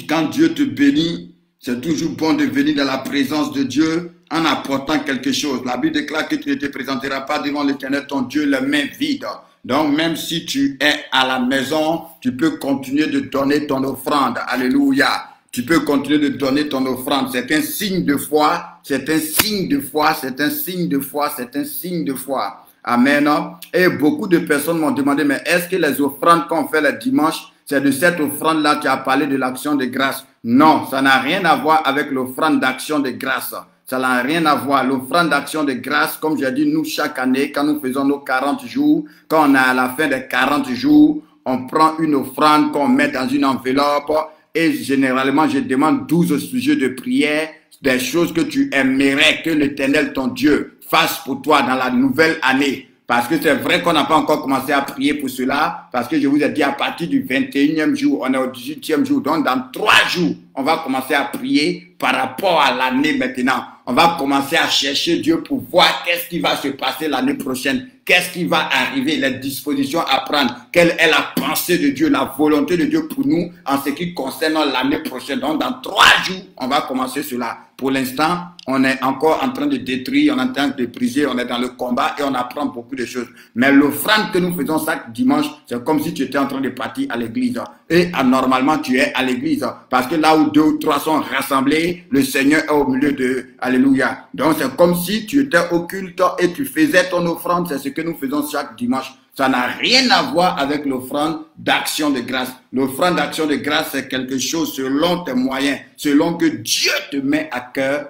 quand Dieu te bénit, c'est toujours bon de venir dans la présence de Dieu en apportant quelque chose. La Bible déclare que tu ne te présenteras pas devant l'Éternel, ton Dieu, les mains vides. Donc, même si tu es à la maison, tu peux continuer de donner ton offrande. Alléluia. Tu peux continuer de donner ton offrande. C'est un signe de foi. C'est un signe de foi. C'est un signe de foi. C'est un signe de foi. Amen. Et beaucoup de personnes m'ont demandé, mais est-ce que les offrandes qu'on fait le dimanche, c'est de cette offrande-là que tu as parlé de l'action de grâce? Non, ça n'a rien à voir avec l'offrande d'action de grâce. Ça n'a rien à voir. L'offrande d'action de grâce, comme j'ai dit, nous, chaque année, quand nous faisons nos 40 jours, quand on est à la fin des 40 jours, on prend une offrande qu'on met dans une enveloppe et généralement, je demande 12 sujets de prière, des choses que tu aimerais que l'Éternel, ton Dieu, fasse pour toi dans la nouvelle année. Parce que c'est vrai qu'on n'a pas encore commencé à prier pour cela, parce que je vous ai dit à partir du 21e jour, on est au 18e jour, donc dans 3 jours, on va commencer à prier par rapport à l'année maintenant. On va commencer à chercher Dieu pour voir qu'est-ce qui va se passer l'année prochaine, qu'est-ce qui va arriver, les dispositions à prendre, quelle est la pensée de Dieu, la volonté de Dieu pour nous en ce qui concerne l'année prochaine. Donc dans 3 jours, on va commencer cela. Pour l'instant, on est encore en train de détruire, on est en train de briser, on est dans le combat et on apprend beaucoup de choses. Mais l'offrande que nous faisons chaque dimanche, c'est comme si tu étais en train de partir à l'église. Et normalement, tu es à l'église. Parce que là où 2 ou 3 sont rassemblés, le Seigneur est au milieu d'eux. Alléluia. Donc c'est comme si tu étais au culte et tu faisais ton offrande. C'est ce que nous faisons chaque dimanche. Ça n'a rien à voir avec l'offrande d'action de grâce. L'offrande d'action de grâce, c'est quelque chose selon tes moyens, selon que Dieu te met à cœur.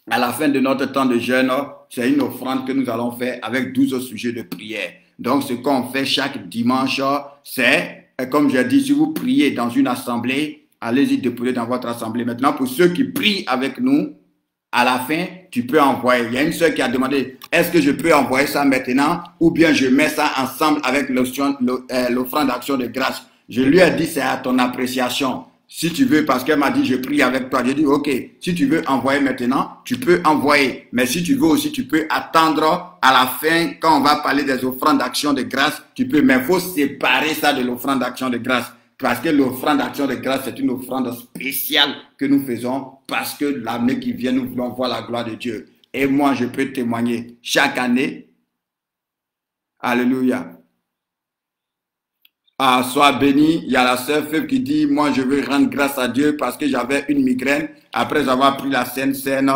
À la fin de notre temps de jeûne, c'est une offrande que nous allons faire avec 12 sujets de prière. Donc, ce qu'on fait chaque dimanche, c'est, comme j'ai dit, si vous priez dans une assemblée, allez-y déposer dans votre assemblée. Maintenant, pour ceux qui prient avec nous, à la fin, tu peux envoyer. Il y a une sœur qui a demandé, est-ce que je peux envoyer ça maintenant ou bien je mets ça ensemble avec l'offrande d'action de grâce? Je lui ai dit, c'est à ton appréciation. Si tu veux, parce qu'elle m'a dit, je prie avec toi. J'ai dit, ok, si tu veux envoyer maintenant, tu peux envoyer. Mais si tu veux aussi, tu peux attendre à la fin, quand on va parler des offrandes d'action de grâce, tu peux. Mais il faut séparer ça de l'offrande d'action de grâce. Parce que l'offrande d'action de grâce, c'est une offrande spéciale que nous faisons parce que l'année qui vient, nous voulons voir la gloire de Dieu. Et moi, je peux témoigner chaque année. Alléluia. Ah, sois béni. Il y a la sœur Fève qui dit, moi, je veux rendre grâce à Dieu parce que j'avais une migraine. Après avoir pris la Sainte Seine,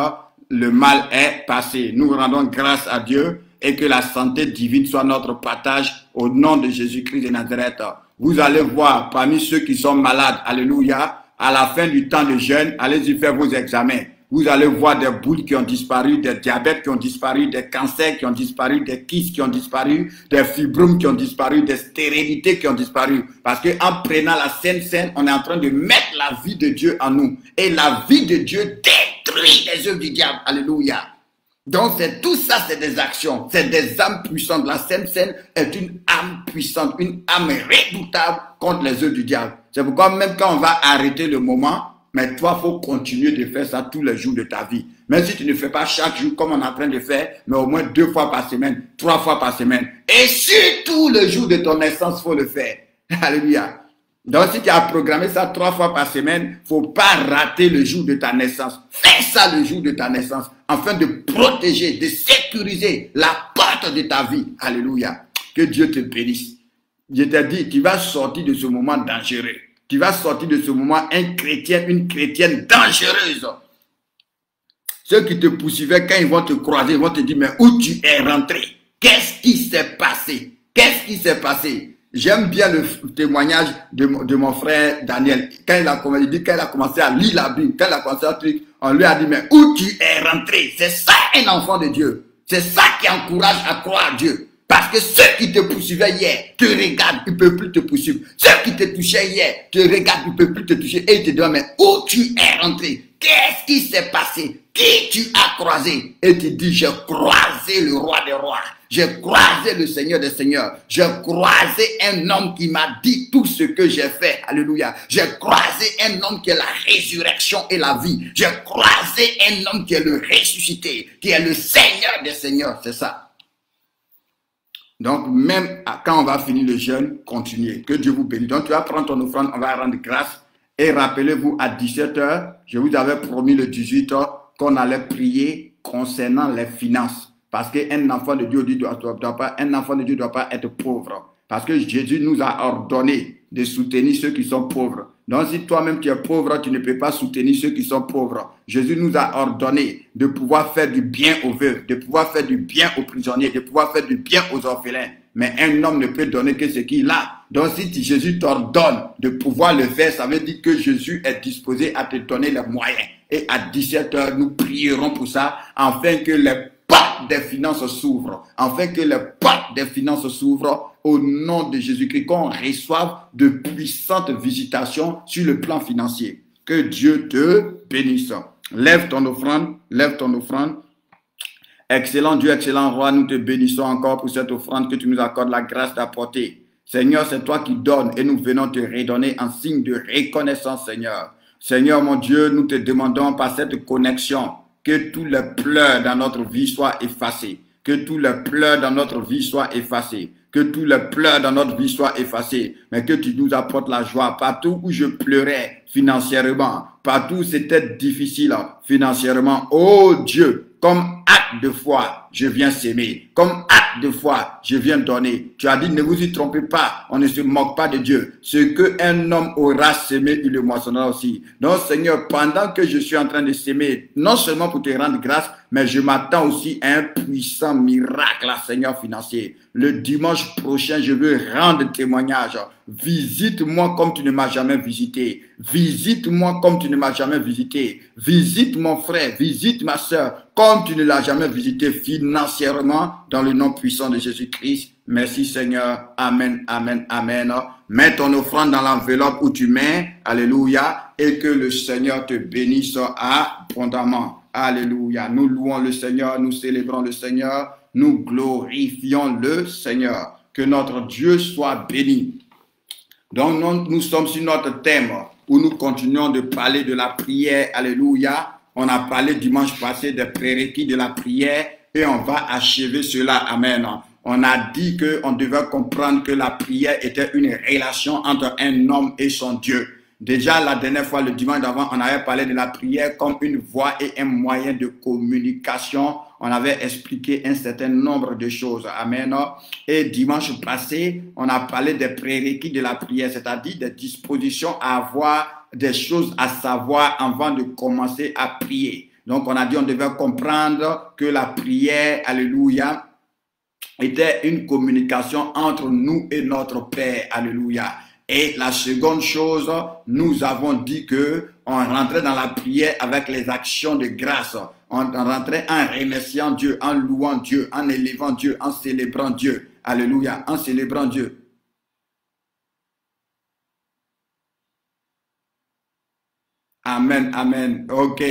le mal est passé. Nous rendons grâce à Dieu et que la santé divine soit notre partage au nom de Jésus-Christ de Nazareth. Vous allez voir parmi ceux qui sont malades, alléluia, à la fin du temps de jeûne, allez-y faire vos examens. Vous allez voir des boules qui ont disparu, des diabètes qui ont disparu, des cancers qui ont disparu, des kystes qui ont disparu, des fibromes qui ont disparu, des stérilités qui ont disparu. Parce que en prenant la Sainte Seine, on est en train de mettre la vie de Dieu en nous. Et la vie de Dieu détruit les œuvres du diable. Alléluia. Donc, c'est tout ça, c'est des actions, c'est des âmes puissantes. La Sainte Seine est une âme puissante, une âme redoutable contre les œuvres du diable. C'est pourquoi même quand on va arrêter le moment, mais toi, il faut continuer de faire ça tous les jours de ta vie. Même si tu ne fais pas chaque jour comme on est en train de faire, mais au moins 2 fois par semaine, 3 fois par semaine. Et surtout le jour de ton naissance, il faut le faire. Alléluia. Donc, si tu as programmé ça 3 fois par semaine, il ne faut pas rater le jour de ta naissance. Fais ça le jour de ta naissance, afin de protéger, de sécuriser la porte de ta vie. Alléluia. Que Dieu te bénisse. Je t'ai dit, tu vas sortir de ce moment dangereux. Tu vas sortir de ce moment un chrétien, une chrétienne dangereuse. Ceux qui te poursuivaient, quand ils vont te croiser, ils vont te dire, mais où tu es rentré? Qu'est-ce qui s'est passé? Qu'est-ce qui s'est passé? J'aime bien le témoignage de mon frère Daniel. Quand il a commencé à lire la Bible, quand il a commencé à truc, on lui a dit, mais où tu es rentré? C'est ça un enfant de Dieu. C'est ça qui encourage à croire Dieu. Parce que ceux qui te poursuivaient hier te regardent, ils ne peuvent plus te poursuivre. Ceux qui te touchaient hier te regardent, ils ne peuvent plus te toucher. Et ils te demandent, mais où tu es rentré? Qu'est-ce qui s'est passé? Qui tu as croisé? Et tu dis, j'ai croisé le roi des rois. J'ai croisé le Seigneur des seigneurs. J'ai croisé un homme qui m'a dit tout ce que j'ai fait. Alléluia. J'ai croisé un homme qui est la résurrection et la vie. J'ai croisé un homme qui est le ressuscité, qui est le Seigneur des seigneurs. C'est ça. Donc, même quand on va finir le jeûne, continuez. Que Dieu vous bénisse. Donc, tu vas prendre ton offrande, on va rendre grâce. Et rappelez-vous, à 17h, je vous avais promis le 18h qu'on allait prier concernant les finances. Parce qu'un enfant de Dieu ne doit pas être pauvre. Parce que Jésus nous a ordonné de soutenir ceux qui sont pauvres. Donc, si toi-même tu es pauvre, tu ne peux pas soutenir ceux qui sont pauvres. Jésus nous a ordonné de pouvoir faire du bien aux veuves, de pouvoir faire du bien aux prisonniers, de pouvoir faire du bien aux orphelins. Mais un homme ne peut donner que ce qu'il a. Donc, si Jésus t'ordonne de pouvoir le faire, ça veut dire que Jésus est disposé à te donner les moyens. Et à 17h, nous prierons pour ça, afin que les portes des finances s'ouvrent. Afin que les portes des finances s'ouvrent au nom de Jésus-Christ, qu'on reçoive de puissantes visitations sur le plan financier. Que Dieu te bénisse. Lève ton offrande, lève ton offrande. Excellent Dieu, excellent roi, nous te bénissons encore pour cette offrande que tu nous accordes la grâce d'apporter. Seigneur, c'est toi qui donnes et nous venons te redonner en signe de reconnaissance, Seigneur. Seigneur, mon Dieu, nous te demandons par cette connexion que tous les pleurs dans notre vie soient effacés. Que tous les pleurs dans notre vie soient effacés. Que tous les pleurs dans notre vie soient effacés. Mais que tu nous apportes la joie. Partout où je pleurais financièrement, partout où c'était difficile financièrement, oh Dieu, comme acte de foi, je viens s'aimer. Comme acte de foi, je viens donner. Tu as dit, ne vous y trompez pas. On ne se moque pas de Dieu. Ce qu'un homme aura sémé, il le moissonnera aussi. Donc, Seigneur, pendant que je suis en train de s'aimer, non seulement pour te rendre grâce, mais je m'attends aussi à un puissant miracle, Seigneur, financier. Le dimanche prochain, je veux rendre témoignage. Visite-moi comme tu ne m'as jamais visité. Visite-moi comme tu ne m'as jamais visité. Visite mon frère, visite ma soeur, comme tu ne l'as jamais visité financièrement, dans le nom puissant de Jésus-Christ. Merci Seigneur. Amen, amen, amen. Mets ton offrande dans l'enveloppe où tu mets. Alléluia. Et que le Seigneur te bénisse abondamment. Alléluia. Nous louons le Seigneur, nous célébrons le Seigneur, nous glorifions le Seigneur. Que notre Dieu soit béni. Donc, nous sommes sur notre thème où nous continuons de parler de la prière. Alléluia. On a parlé dimanche passé des prérequis de la prière et on va achever cela. Amen. On a dit qu'on devait comprendre que la prière était une relation entre un homme et son Dieu. Déjà, la dernière fois, le dimanche d'avant, on avait parlé de la prière comme une voie et un moyen de communication. On avait expliqué un certain nombre de choses. Amen. Et dimanche passé, on a parlé des prérequis de la prière, c'est-à-dire des dispositions à avoir, des choses à savoir avant de commencer à prier. Donc, on a dit on devait comprendre que la prière, alléluia, était une communication entre nous et notre Père. Alléluia. Et la seconde chose, nous avons dit que on rentrait dans la prière avec les actions de grâce. On rentrait en remerciant Dieu, en louant Dieu, en élevant Dieu, en célébrant Dieu. Alléluia, en célébrant Dieu. Amen, amen. Ok.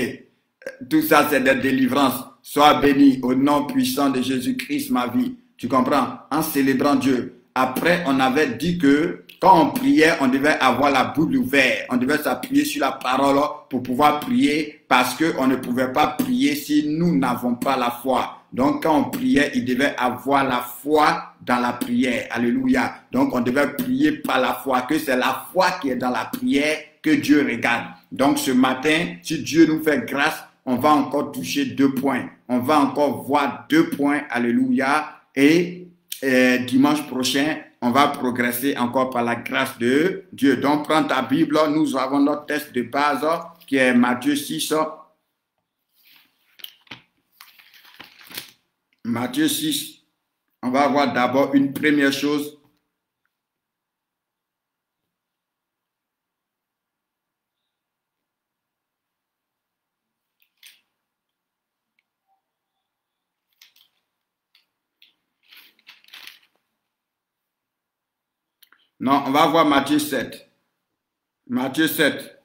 Tout ça, c'est des délivrances. Sois béni au nom puissant de Jésus-Christ, ma vie. Tu comprends? En célébrant Dieu. Après, on avait dit que quand on priait, on devait avoir la bouche ouverte. On devait s'appuyer sur la parole pour pouvoir prier parce qu'on ne pouvait pas prier si nous n'avons pas la foi. Donc, quand on priait, il devait avoir la foi dans la prière. Alléluia. Donc, on devait prier par la foi, que c'est la foi qui est dans la prière que Dieu regarde. Donc, ce matin, si Dieu nous fait grâce, on va encore toucher 2 points. On va encore voir 2 points. Alléluia. Et dimanche prochain, on va progresser encore par la grâce de Dieu. Donc, prends ta Bible. Nous avons notre texte de base qui est Matthieu 6. Matthieu 6. On va voir d'abord une première chose. Non, on va voir Matthieu 7. Matthieu 7.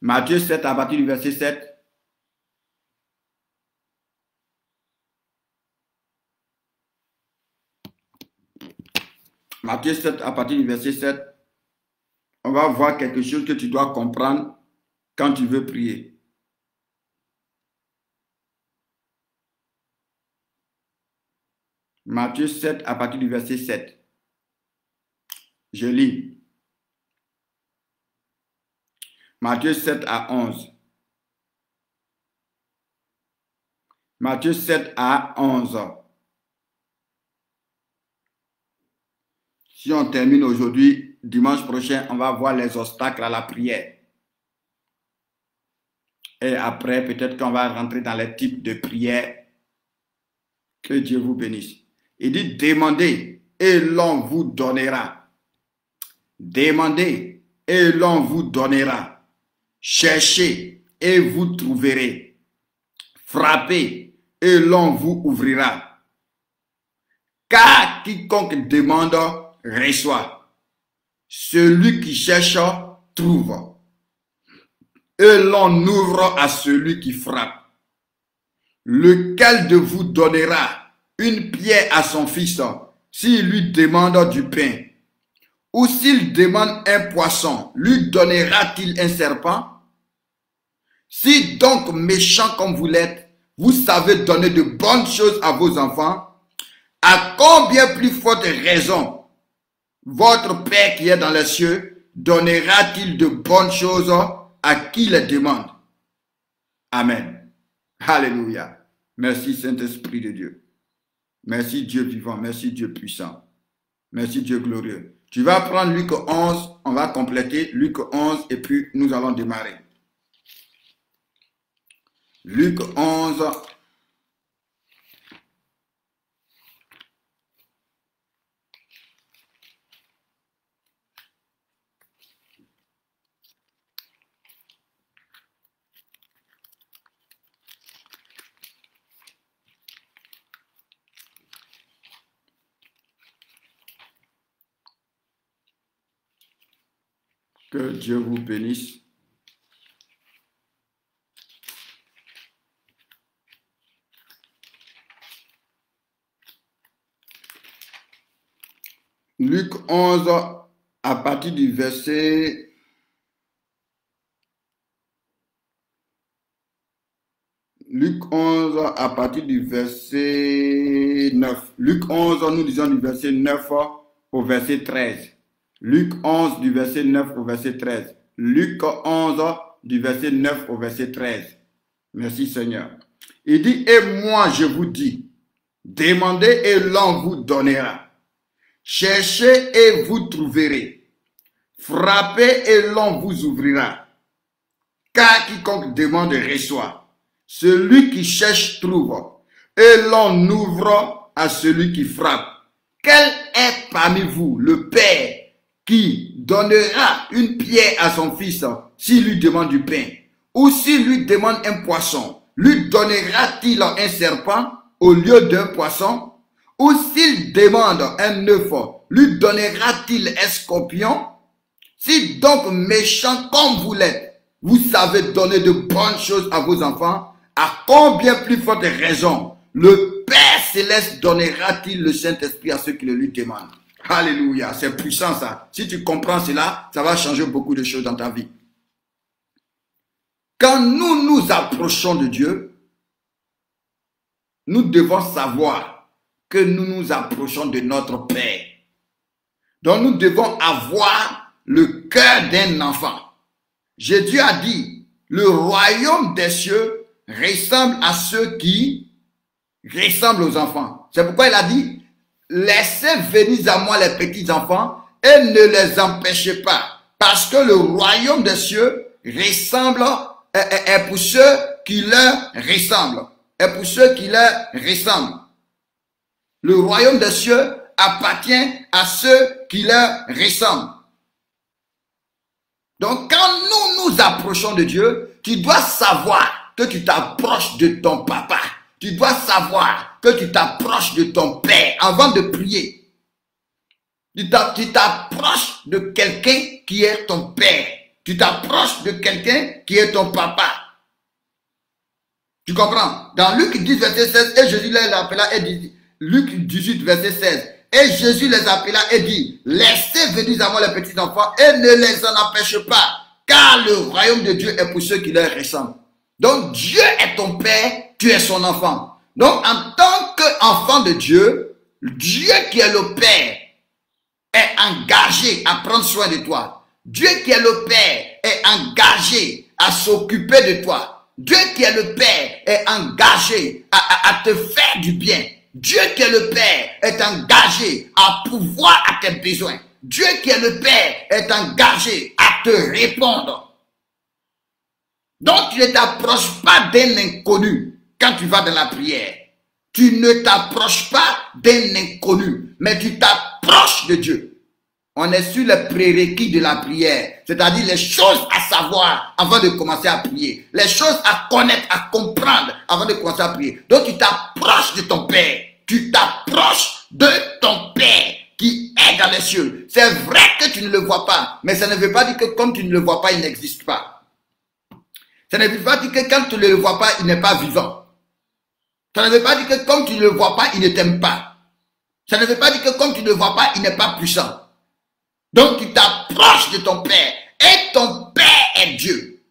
Matthieu 7 à partir du verset 7. Matthieu 7 à partir du verset 7. On va voir quelque chose que tu dois comprendre quand tu veux prier. Matthieu 7 à partir du verset 7. Je lis. Matthieu 7 à 11. Matthieu 7 à 11. Si on termine aujourd'hui, dimanche prochain, on va voir les obstacles à la prière. Et après, peut-être qu'on va rentrer dans les types de prières. Que Dieu vous bénisse. Il dit, demandez et l'on vous donnera. Demandez et l'on vous donnera. Cherchez et vous trouverez. Frappez et l'on vous ouvrira. Car quiconque demande, reçoit. Celui qui cherche, trouve. Et l'on ouvre à celui qui frappe. Lequel de vous donnera une pierre à son fils s'il lui demande du pain? Ou s'il demande un poisson, lui donnera-t-il un serpent? Si donc méchant comme vous l'êtes, vous savez donner de bonnes choses à vos enfants, à combien plus forte raison votre Père qui est dans les cieux donnera-t-il de bonnes choses à qui les demande? Amen. Alléluia. Merci Saint-Esprit de Dieu. Merci Dieu vivant. Merci Dieu puissant. Merci Dieu glorieux. Tu vas prendre Luc 11. On va compléter Luc 11 et puis nous allons démarrer. Luc 11. Que Dieu vous bénisse. Luc 11, à partir du verset... Luc 11, à partir du verset 9. Luc 11, nous lisons du verset 9 au verset 13. Luc 11, du verset 9 au verset 13. Luc 11, du verset 9 au verset 13. Merci Seigneur. Il dit, et moi je vous dis, demandez et l'on vous donnera. Cherchez et vous trouverez. Frappez et l'on vous ouvrira. Car quiconque demande reçoit. Celui qui cherche trouve. Et l'on ouvre à celui qui frappe. Quel est parmi vous le Père qui donnera une pierre à son fils s'il lui demande du pain? Ou s'il lui demande un poisson, lui donnera-t-il un serpent au lieu d'un poisson? Ou s'il demande un œuf, lui donnera-t-il un scorpion? Si donc méchant comme vous l'êtes, vous savez donner de bonnes choses à vos enfants, à combien plus forte raison le Père Céleste donnera-t-il le Saint-Esprit à ceux qui le lui demandent? Alléluia, c'est puissant ça. Si tu comprends cela, ça va changer beaucoup de choses dans ta vie. Quand nous nous approchons de Dieu, nous devons savoir que nous nous approchons de notre Père. Donc nous devons avoir le cœur d'un enfant. Jésus a dit, le royaume des cieux ressemble à ceux qui ressemblent aux enfants. C'est pourquoi il a dit, laissez venir à moi les petits enfants et ne les empêchez pas. Parce que le royaume des cieux ressemble, est pour ceux qui leur ressemblent. Est pour ceux qui leur ressemblent. Le royaume des cieux appartient à ceux qui leur ressemblent. Donc quand nous nous approchons de Dieu, tu dois savoir que tu t'approches de ton papa. tu dois savoir que tu t'approches de ton Père avant de prier. Tu t'approches de quelqu'un qui est ton Père. Tu t'approches de quelqu'un qui est ton papa. Tu comprends? Dans Luc 10, verset 16, et Jésus les appela et dit, Luc 18, verset 16, et Jésus les appela et dit, laissez venir à moi les petits enfants et ne les en empêchez pas, car le royaume de Dieu est pour ceux qui leur ressemblent. Donc Dieu est ton Père, tu es son enfant. Donc en tant qu'enfant de Dieu, Dieu qui est le Père est engagé à prendre soin de toi. Dieu qui est le Père est engagé à s'occuper de toi. Dieu qui est le Père est engagé à te faire du bien. Dieu qui est le Père est engagé à pourvoir à tes besoins. Dieu qui est le Père est engagé à te répondre. Donc tu ne t'approches pas d'un inconnu quand tu vas dans la prière. Tu ne t'approches pas d'un inconnu, mais tu t'approches de Dieu. On est sur les prérequis de la prière, c'est-à-dire les choses à savoir avant de commencer à prier, les choses à connaître, à comprendre avant de commencer à prier. Donc tu t'approches de ton Père, tu t'approches de ton Père qui est dans les cieux. C'est vrai que tu ne le vois pas, mais ça ne veut pas dire que comme tu ne le vois pas, il n'existe pas. Ça ne veut pas dire que quand tu ne le vois pas, il n'est pas vivant. Ça ne veut pas dire que comme tu ne le vois pas, il ne t'aime pas. Ça ne veut pas dire que comme tu ne le vois pas, il n'est pas puissant. Donc tu t'approches de ton Père et ton Père est Dieu.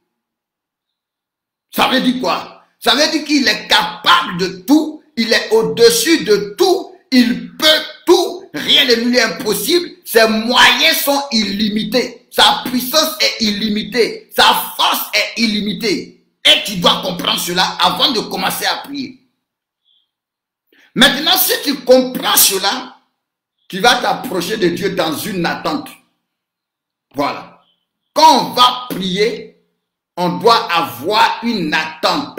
Ça veut dire quoi? Ça veut dire qu'il est capable de tout, il est au-dessus de tout, il peut tout, rien ne lui est impossible, ses moyens sont illimités, sa puissance est illimitée, sa force est illimitée. Et tu dois comprendre cela avant de commencer à prier. Maintenant, si tu comprends cela, tu vas t'approcher de Dieu dans une attente. Voilà. Quand on va prier, on doit avoir une attente.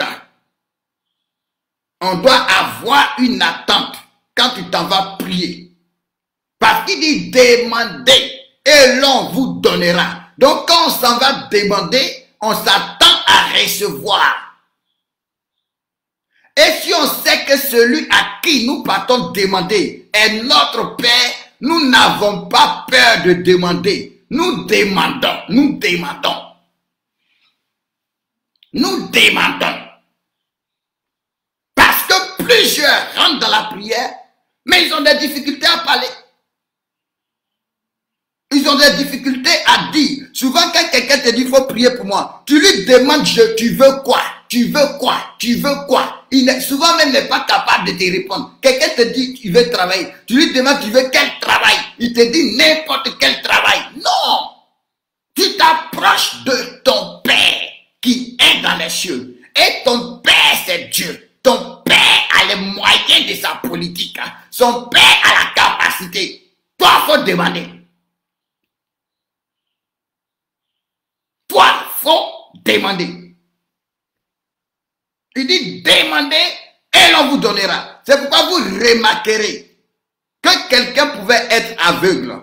On doit avoir une attente quand tu t'en vas prier. Parce qu'il dit demandez et l'on vous donnera. Donc quand on s'en va demander, on s'attend à recevoir. Et si on sait que celui à qui nous partons demander est notre Père, nous n'avons pas peur de demander. Nous demandons, nous demandons. Nous demandons. Parce que plusieurs rentrent dans la prière, mais ils ont des difficultés à parler. Ils ont des difficultés à dire. Souvent, quand quelqu'un te dit, il faut prier pour moi, tu lui demandes, tu veux quoi? Tu veux quoi? Tu veux quoi? Souvent même n'est pas capable de te répondre. Quelqu'un te dit, tu veux travailler. Tu lui demandes, tu veux quel travail? Il te dit n'importe quel travail. Non! Tu t'approches de ton Père qui est dans les cieux. Et ton Père, c'est Dieu. Ton Père a les moyens de sa politique. Son Père a la capacité. Toi, il faut demander. Toi, il faut demander. Il dit demandez et l'on vous donnera. C'est pourquoi vous remarquerez que quelqu'un pouvait être aveugle,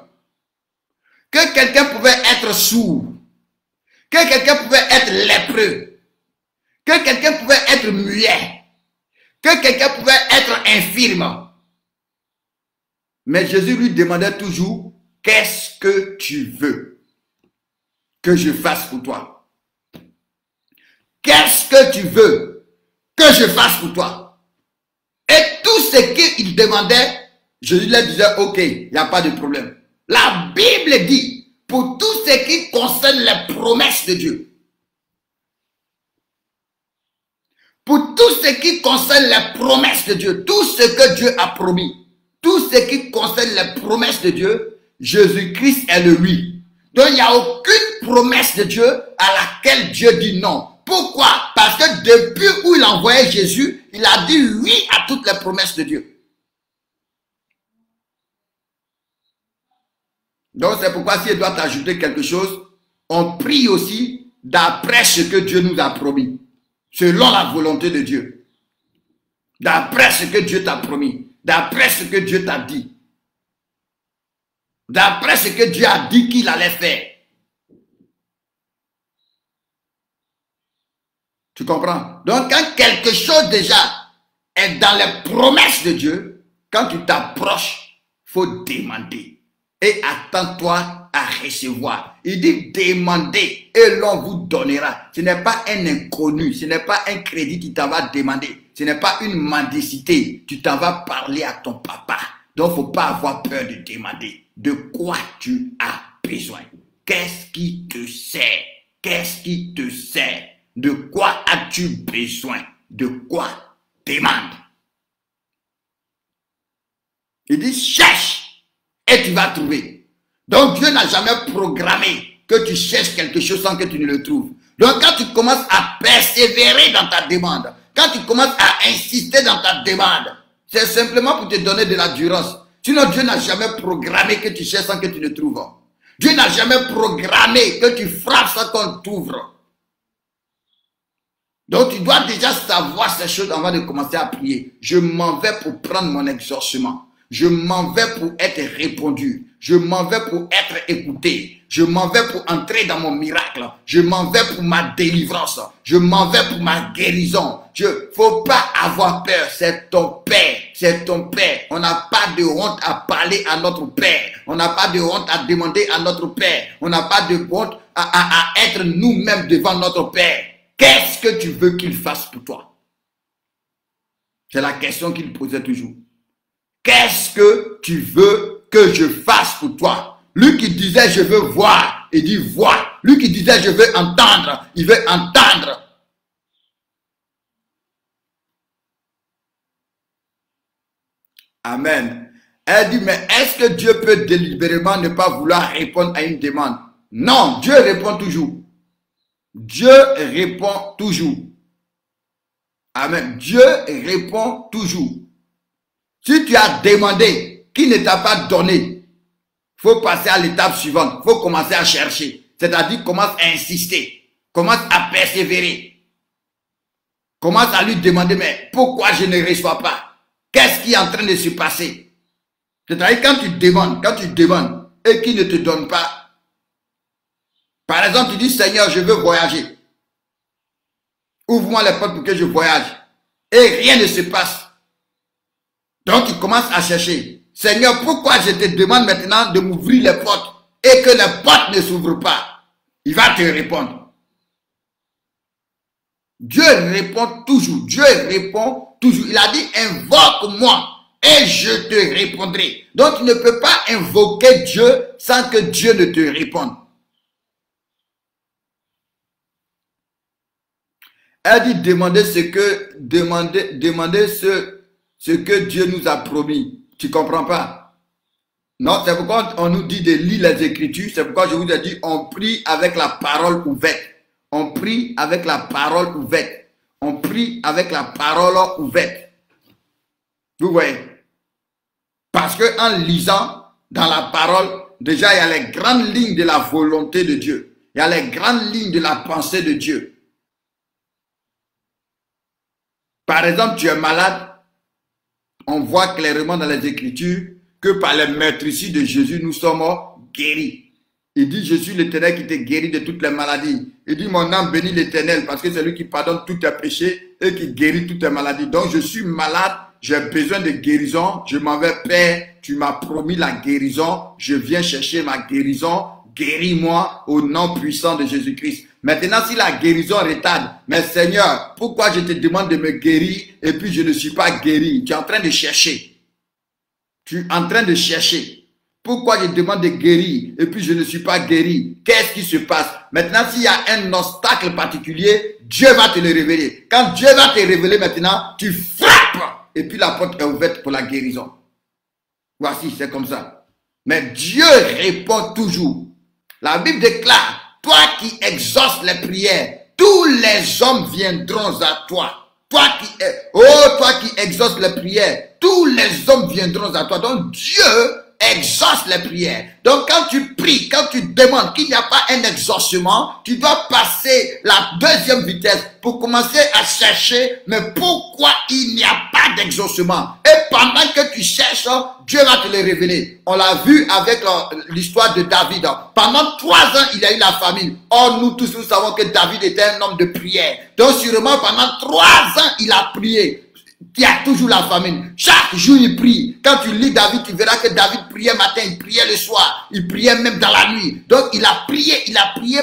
que quelqu'un pouvait être sourd, que quelqu'un pouvait être lépreux, que quelqu'un pouvait être muet, que quelqu'un pouvait être infirme. Mais Jésus lui demandait toujours, qu'est-ce que tu veux que je fasse pour toi? Qu'est-ce que tu veux que je fasse pour toi? Et tout ce qu'il demandait, Jésus lui disait, ok, il n'y a pas de problème. La Bible dit, pour tout ce qui concerne les promesses de Dieu, pour tout ce qui concerne les promesses de Dieu, tout ce que Dieu a promis, tout ce qui concerne les promesses de Dieu, Jésus-Christ est le oui. Donc il n'y a aucune promesse de Dieu à laquelle Dieu dit non. Pourquoi? Parce que depuis où il envoyait Jésus, il a dit oui à toutes les promesses de Dieu. Donc c'est pourquoi s'il doit t'ajouter quelque chose, on prie aussi d'après ce que Dieu nous a promis. Selon la volonté de Dieu. D'après ce que Dieu t'a promis. D'après ce que Dieu t'a dit. D'après ce que Dieu a dit qu'il allait faire. Tu comprends? Donc quand quelque chose déjà est dans les promesses de Dieu, quand tu t'approches, il faut demander. Et attends-toi à recevoir. Il dit demandez et l'on vous donnera. Ce n'est pas un inconnu, ce n'est pas un crédit qui t'en va demander. Ce n'est pas une mendicité. Tu t'en vas parler à ton papa. Donc, il ne faut pas avoir peur de demander. De quoi tu as besoin? Qu'est-ce qui te sert? Qu'est-ce qui te sert? De quoi as-tu besoin? De quoi? Demande. Il dit cherche et tu vas trouver. Donc Dieu n'a jamais programmé que tu cherches quelque chose sans que tu ne le trouves. Donc quand tu commences à persévérer dans ta demande, quand tu commences à insister dans ta demande, c'est simplement pour te donner de l'endurance. Sinon Dieu n'a jamais programmé que tu cherches sans que tu ne trouves. Dieu n'a jamais programmé que tu frappes sans qu'on t'ouvre. Donc tu dois déjà savoir ces choses avant de commencer à prier. Je m'en vais pour prendre mon exaucement. Je m'en vais pour être répondu. Je m'en vais pour être écouté. Je m'en vais pour entrer dans mon miracle. Je m'en vais pour ma délivrance. Je m'en vais pour ma guérison. Faut pas avoir peur. C'est ton Père. C'est ton Père. On n'a pas de honte à parler à notre Père. On n'a pas de honte à demander à notre Père. On n'a pas de honte à être nous-mêmes devant notre Père. Qu'est-ce que tu veux qu'il fasse pour toi? C'est la question qu'il posait toujours. Qu'est-ce que tu veux que je fasse pour toi? Lui qui disait je veux voir, il dit voir. Lui qui disait je veux entendre, il veut entendre. Amen. Elle dit mais est-ce que Dieu peut délibérément ne pas vouloir répondre à une demande? Non, Dieu répond toujours. Dieu répond toujours. Amen. Dieu répond toujours. Si tu as demandé, qui ne t'a pas donné, il faut passer à l'étape suivante. Il faut commencer à chercher. C'est-à-dire, commence à insister. Commence à persévérer. Commence à lui demander, mais pourquoi je ne reçois pas? Qu'est-ce qui est en train de se passer? C'est-à-dire, quand tu demandes, et qu'il ne te donne pas. Par exemple, tu dis, Seigneur, je veux voyager. Ouvre-moi les portes pour que je voyage. Et rien ne se passe. Donc, tu commences à chercher. Seigneur, pourquoi je te demande maintenant de m'ouvrir les portes et que les portes ne s'ouvrent pas? Il va te répondre. Dieu répond toujours. Dieu répond toujours. Il a dit, invoque-moi et je te répondrai. Donc, tu ne peux pas invoquer Dieu sans que Dieu ne te réponde. Elle dit, demandez ce que Dieu nous a promis. Tu ne comprends pas? Non, c'est pourquoi on nous dit de lire les Écritures. C'est pourquoi je vous ai dit, on prie avec la parole ouverte. On prie avec la parole ouverte. On prie avec la parole ouverte. Vous voyez? Parce qu'en lisant dans la parole, déjà il y a les grandes lignes de la volonté de Dieu. Il y a les grandes lignes de la pensée de Dieu. Par exemple, tu es malade. On voit clairement dans les Écritures que par les meurtrissures de Jésus, nous sommes guéris. Il dit, je suis l'Éternel qui te guérit de toutes les maladies. Il dit, mon âme bénit l'Éternel parce que c'est lui qui pardonne tous tes péchés et qui guérit toutes tes maladies. Donc, je suis malade, j'ai besoin de guérison. Je m'en vais, Père, tu m'as promis la guérison. Je viens chercher ma guérison. Guéris-moi au nom puissant de Jésus-Christ. Maintenant, si la guérison retarde, mais Seigneur, pourquoi je te demande de me guérir et puis je ne suis pas guéri? Tu es en train de chercher. Tu es en train de chercher. Pourquoi je demande de guérir et puis je ne suis pas guéri? Qu'est-ce qui se passe? Maintenant, s'il y a un obstacle particulier, Dieu va te le révéler. Quand Dieu va te révéler maintenant, tu frappes et puis la porte est ouverte pour la guérison. Voici, c'est comme ça. Mais Dieu répond toujours. La Bible déclare, toi qui exauces les prières, tous les hommes viendront à toi. Toi qui exauces les prières, tous les hommes viendront à toi. Donc Dieu exauce les prières. Donc quand tu pries, quand tu demandes qu'il n'y a pas un exaucement, tu dois passer la deuxième vitesse pour commencer à chercher, mais pourquoi il n'y a pas d'exaucement? Et pendant que tu cherches, Dieu va te le révéler. On l'a vu avec l'histoire de David. Pendant 3 ans, il a eu la famine. Or, nous tous, nous savons que David était un homme de prière. Donc, sûrement, pendant 3 ans, il a prié. il y a toujours la famine. Chaque jour, il prie. Quand tu lis David, tu verras que David priait matin, il priait le soir, il priait même dans la nuit. Donc, il a prié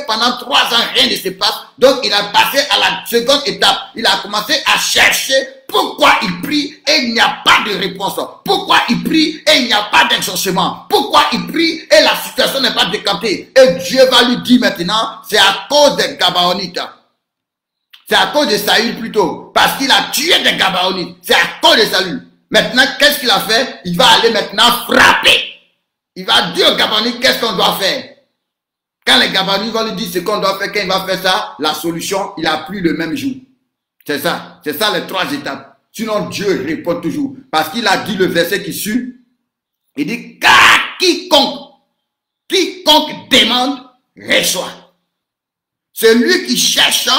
pendant 3 ans, rien ne se passe. Donc, il a passé à la seconde étape. Il a commencé à chercher pourquoi il prie et il n'y a pas de réponse. Pourquoi il prie et il n'y a pas d'exaucement. Pourquoi il prie et la situation n'est pas décantée. Et Dieu va lui dire maintenant, c'est à cause des Gabaonites. C'est à cause de Saül plutôt. Parce qu'il a tué des Gabaonites. C'est à cause de Saül. Maintenant, qu'est-ce qu'il a fait? Il va aller maintenant frapper. Il va dire aux Gabaonites qu'est-ce qu'on doit faire. Quand les Gabaonites vont lui dire ce qu'on doit faire, quand il va faire ça, la solution, il a pris le même jour. C'est ça les 3 étapes. Sinon, Dieu répond toujours. Parce qu'il a dit le verset qui suit. Il dit, car quiconque demande, reçoit. Celui qui cherche,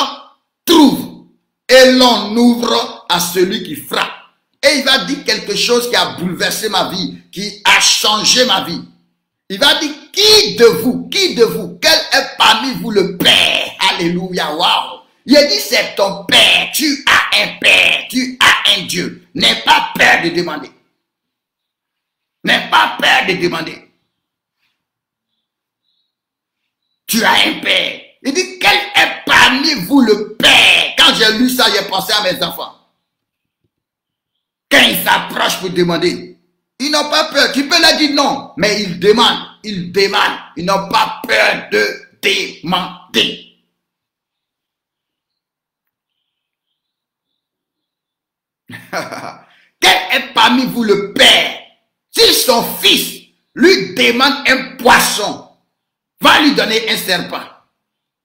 trouve. Et l'on ouvre à celui qui frappe. Et il va dire quelque chose qui a bouleversé ma vie, qui a changé ma vie. Il va dire, qui de vous, quel est parmi vous le Père? Alléluia, waouh. Il a dit, c'est ton Père, tu as un Père, tu as un Dieu. N'aie pas peur de demander. N'aie pas peur de demander. Tu as un Père. Il dit, quel est parmi vous le Père? Quand j'ai lu ça, j'ai pensé à mes enfants. Quand ils s'approchent pour demander, ils n'ont pas peur. Tu peux leur dire non, mais ils demandent. Ils n'ont pas peur de demander. Quel est parmi vous le Père? Si son fils lui demande un poisson, va lui donner un serpent.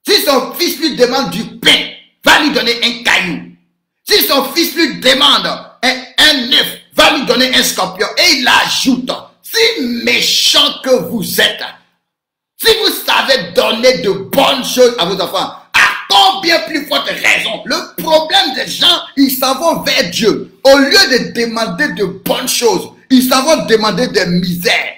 Si son fils lui demande du pain, va lui donner un caillou. Si son fils lui demande un œuf, va lui donner un scorpion. Et il ajoute, si méchant que vous êtes, si vous savez donner de bonnes choses à vos enfants, à combien plus forte raison? Le problème des gens, ils s'en vont vers Dieu. Au lieu de demander de bonnes choses, ils s'en vont demander des misères.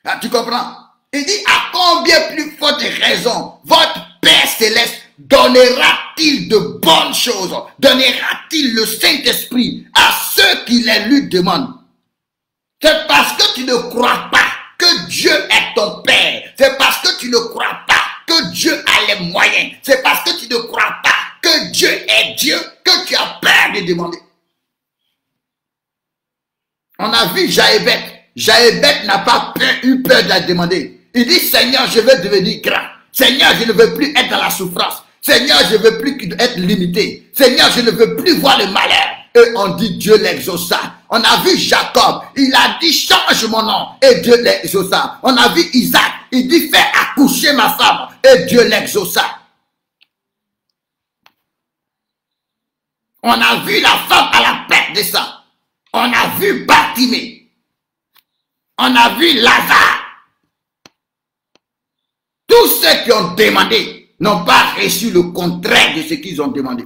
Ah, tu comprends? Il dit, à combien plus forte raison votre Père Céleste donnera-t-il de bonnes choses? Donnera-t-il le Saint-Esprit à ceux qui les lui demandent? C'est parce que tu ne crois pas que Dieu est ton Père. C'est parce que tu ne crois pas que Dieu a les moyens. C'est parce que tu ne crois pas que Dieu est Dieu que tu as peur de demander. On a vu Jaébet. Jaébet n'a pas eu peur de demander. Il dit, Seigneur, je veux devenir grand. Seigneur, je ne veux plus être dans la souffrance. Seigneur, je ne veux plus être limité. Seigneur, je ne veux plus voir le malheur. Et on dit, Dieu l'exauça. On a vu Jacob, il a dit, change mon nom. Et Dieu l'exauça. On a vu Isaac, il dit, fais accoucher ma femme. Et Dieu l'exauça. On a vu la femme à la perte de sang. On a vu Bartimée. On a vu Lazare. Tous ceux qui ont demandé n'ont pas reçu le contraire de ce qu'ils ont demandé.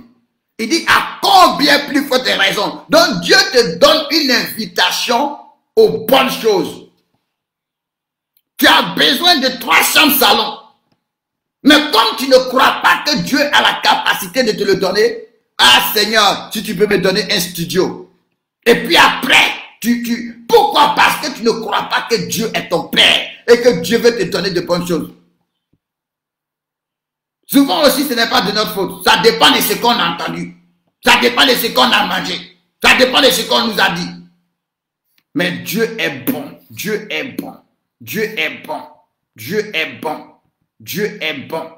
Il dit, à combien plus forte raison? Donc Dieu te donne une invitation aux bonnes choses. Tu as besoin de 300 salons. Mais comme tu ne crois pas que Dieu a la capacité de te le donner, ah Seigneur, si tu peux me donner un studio. Et puis après, pourquoi? Parce que tu ne crois pas que Dieu est ton Père et que Dieu veut te donner de bonnes choses. Souvent aussi, ce n'est pas de notre faute. Ça dépend de ce qu'on a entendu. Ça dépend de ce qu'on a mangé. Ça dépend de ce qu'on nous a dit. Mais Dieu est bon. Dieu est bon. Dieu est bon. Dieu est bon. Dieu est bon.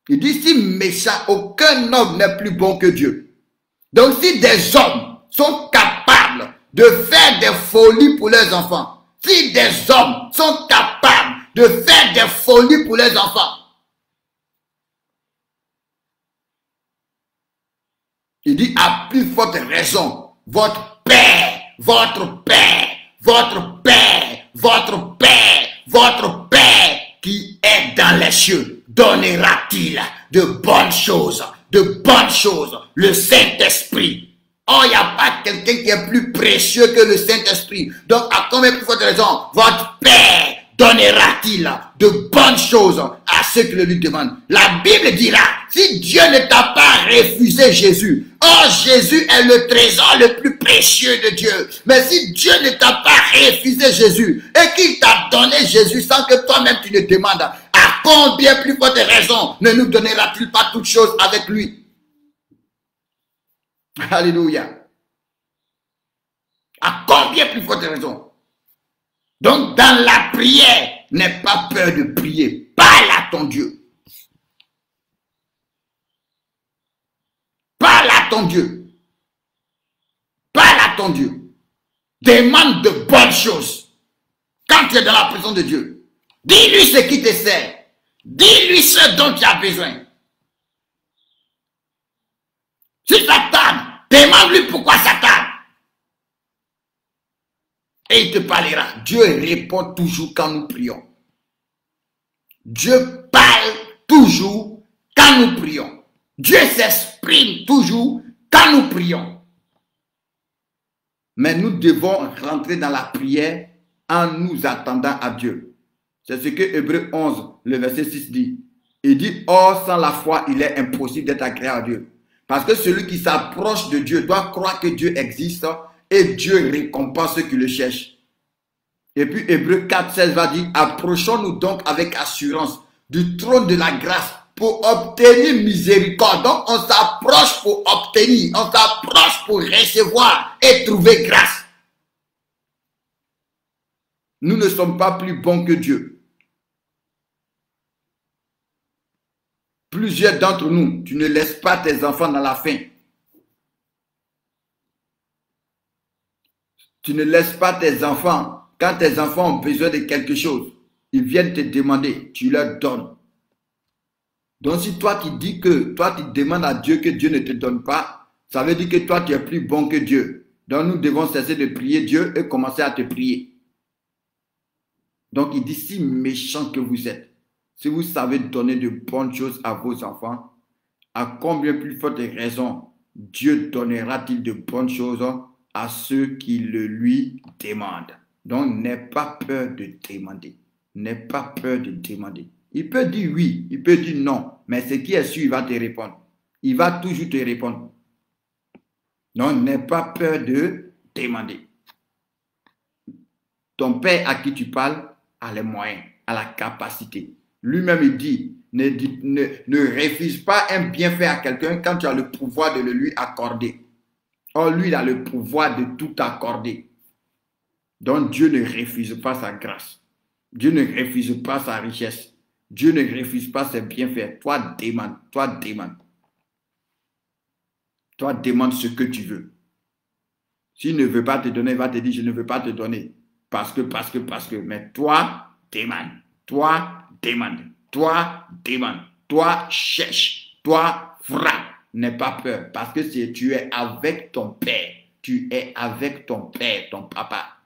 Il dit, si méchant, aucun homme n'est plus bon que Dieu. Donc si des hommes sont capables de faire des folies pour leurs enfants, si des hommes sont capables de faire des folies pour leurs enfants, il dit, à plus forte raison, votre Père, votre Père, votre Père, votre Père, votre Père qui est dans les cieux, donnera-t-il de bonnes choses, le Saint-Esprit. Oh, il n'y a pas quelqu'un qui est plus précieux que le Saint-Esprit. Donc, à combien plus forte raison, votre Père donnera-t-il de bonnes choses à ceux qui le lui demandent? La Bible dira, si Dieu ne t'a pas refusé Jésus, oh Jésus est le trésor le plus précieux de Dieu. Mais si Dieu ne t'a pas refusé Jésus et qu'il t'a donné Jésus sans que toi-même tu ne demandes, à combien plus forte raison ne nous donnera-t-il pas toutes choses avec lui? Alléluia. À combien plus forte raison? Donc dans la prière, n'aie pas peur de prier. Parle à ton Dieu. Parle à ton Dieu. Parle à ton Dieu. Demande de bonnes choses. Quand tu es dans la présence de Dieu, dis-lui ce qui te sert. Dis-lui ce dont tu as besoin. Si ça tarde, demande-lui pourquoi ça tarde. Et il te parlera. Dieu répond toujours quand nous prions. Dieu parle toujours quand nous prions. Dieu s'exprime toujours quand nous prions. Mais nous devons rentrer dans la prière en nous attendant à Dieu. C'est ce que Hébreux 11, le verset 6 dit. Il dit, or sans la foi, il est impossible d'être agréable à Dieu. Parce que celui qui s'approche de Dieu doit croire que Dieu existe et Dieu récompense ceux qui le cherchent. Et puis Hébreux 4, 16 va dire, approchons-nous donc avec assurance du trône de la grâce pour obtenir miséricorde. Donc on s'approche pour obtenir, on s'approche pour recevoir et trouver grâce. Nous ne sommes pas plus bons que Dieu. Plusieurs d'entre nous, tu ne laisses pas tes enfants dans la faim. Tu ne laisses pas tes enfants, quand tes enfants ont besoin de quelque chose, ils viennent te demander, tu leur donnes. Donc si toi tu dis que, toi tu demandes à Dieu que Dieu ne te donne pas, ça veut dire que toi tu es plus bon que Dieu. Donc nous devons cesser de prier Dieu et commencer à te prier. Donc il dit, si méchant que vous êtes, si vous savez donner de bonnes choses à vos enfants, à combien plus forte raison Dieu donnera-t-il de bonnes choses à ceux qui le lui demandent? Donc n'aie pas peur de demander. N'aie pas peur de demander. Il peut dire oui, il peut dire non, mais ce qui est sûr, il va te répondre. Il va toujours te répondre. Donc n'aie pas peur de demander. Ton père à qui tu parles a les moyens, a la capacité. Lui-même, il dit, ne refuse pas un bienfait à quelqu'un quand tu as le pouvoir de le lui accorder. Or, lui, il a le pouvoir de tout accorder. Donc, Dieu ne refuse pas sa grâce. Dieu ne refuse pas sa richesse. Dieu ne refuse pas ses bienfaits. Toi, demande. Toi, demande. Toi, demande ce que tu veux. S'il ne veut pas te donner, il va te dire, je ne veux pas te donner. Parce que. Mais toi, demande. Toi, demande. Toi, demande. Toi, cherche. Toi, frappe. N'aie pas peur. Parce que si tu es avec ton père, tu es avec ton père, ton papa.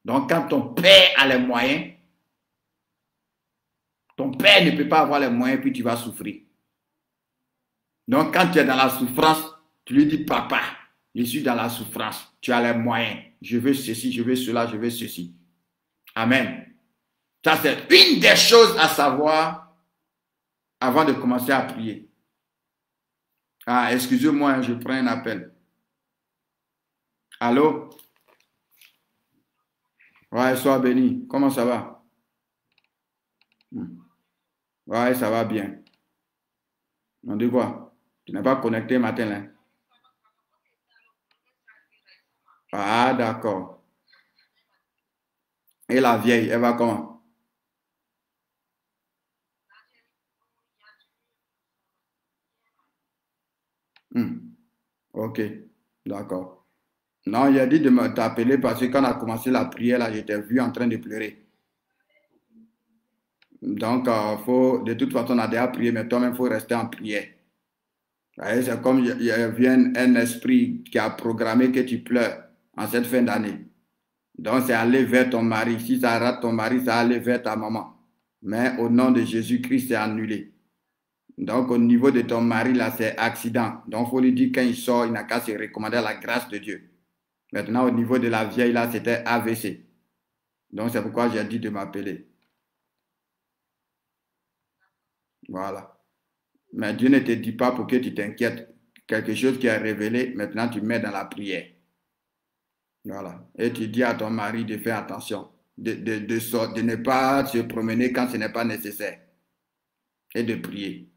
Donc, quand ton père a les moyens, ton père ne peut pas avoir les moyens, puis tu vas souffrir. Donc, quand tu es dans la souffrance, tu lui dis, papa, je suis dans la souffrance. Tu as les moyens. Je veux ceci, je veux cela, je veux ceci. Amen. Ça, c'est une des choses à savoir avant de commencer à prier. Ah, excusez-moi, je prends un appel. Allô? Ouais, sois béni. Comment ça va? Ouais, ça va bien. On dit quoi? Tu n'es pas connecté matin, là? Ah, d'accord. Et la vieille, elle va comment? Ok, d'accord. Non, il a dit de t'appeler parce que quand on a commencé la prière, là, j'étais vu en train de pleurer. Donc, de toute façon, on a déjà prié, mais toi-même, il faut rester en prière. C'est comme il vient un esprit qui a programmé que tu pleures en cette fin d'année. Donc, c'est aller vers ton mari. Si ça rate ton mari, ça va aller vers ta maman. Mais au nom de Jésus-Christ, c'est annulé. Donc, au niveau de ton mari, là, c'est accident. Donc, il faut lui dire quand il sort, il n'a qu'à se recommander à la grâce de Dieu. Maintenant, au niveau de la vieille, là, c'était AVC. Donc, c'est pourquoi j'ai dit de m'appeler. Voilà. Mais Dieu ne te dit pas pour que tu t'inquiètes. Quelque chose qui est révélé, maintenant tu mets dans la prière. Voilà. Et tu dis à ton mari de faire attention, de ne pas se promener quand ce n'est pas nécessaire. Et de prier.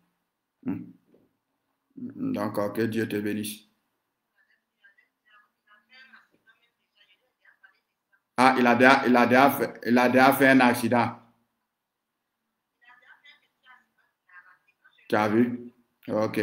Donc, que Dieu te bénisse. Ah, il a déjà fait un accident. Tu as vu? Ok.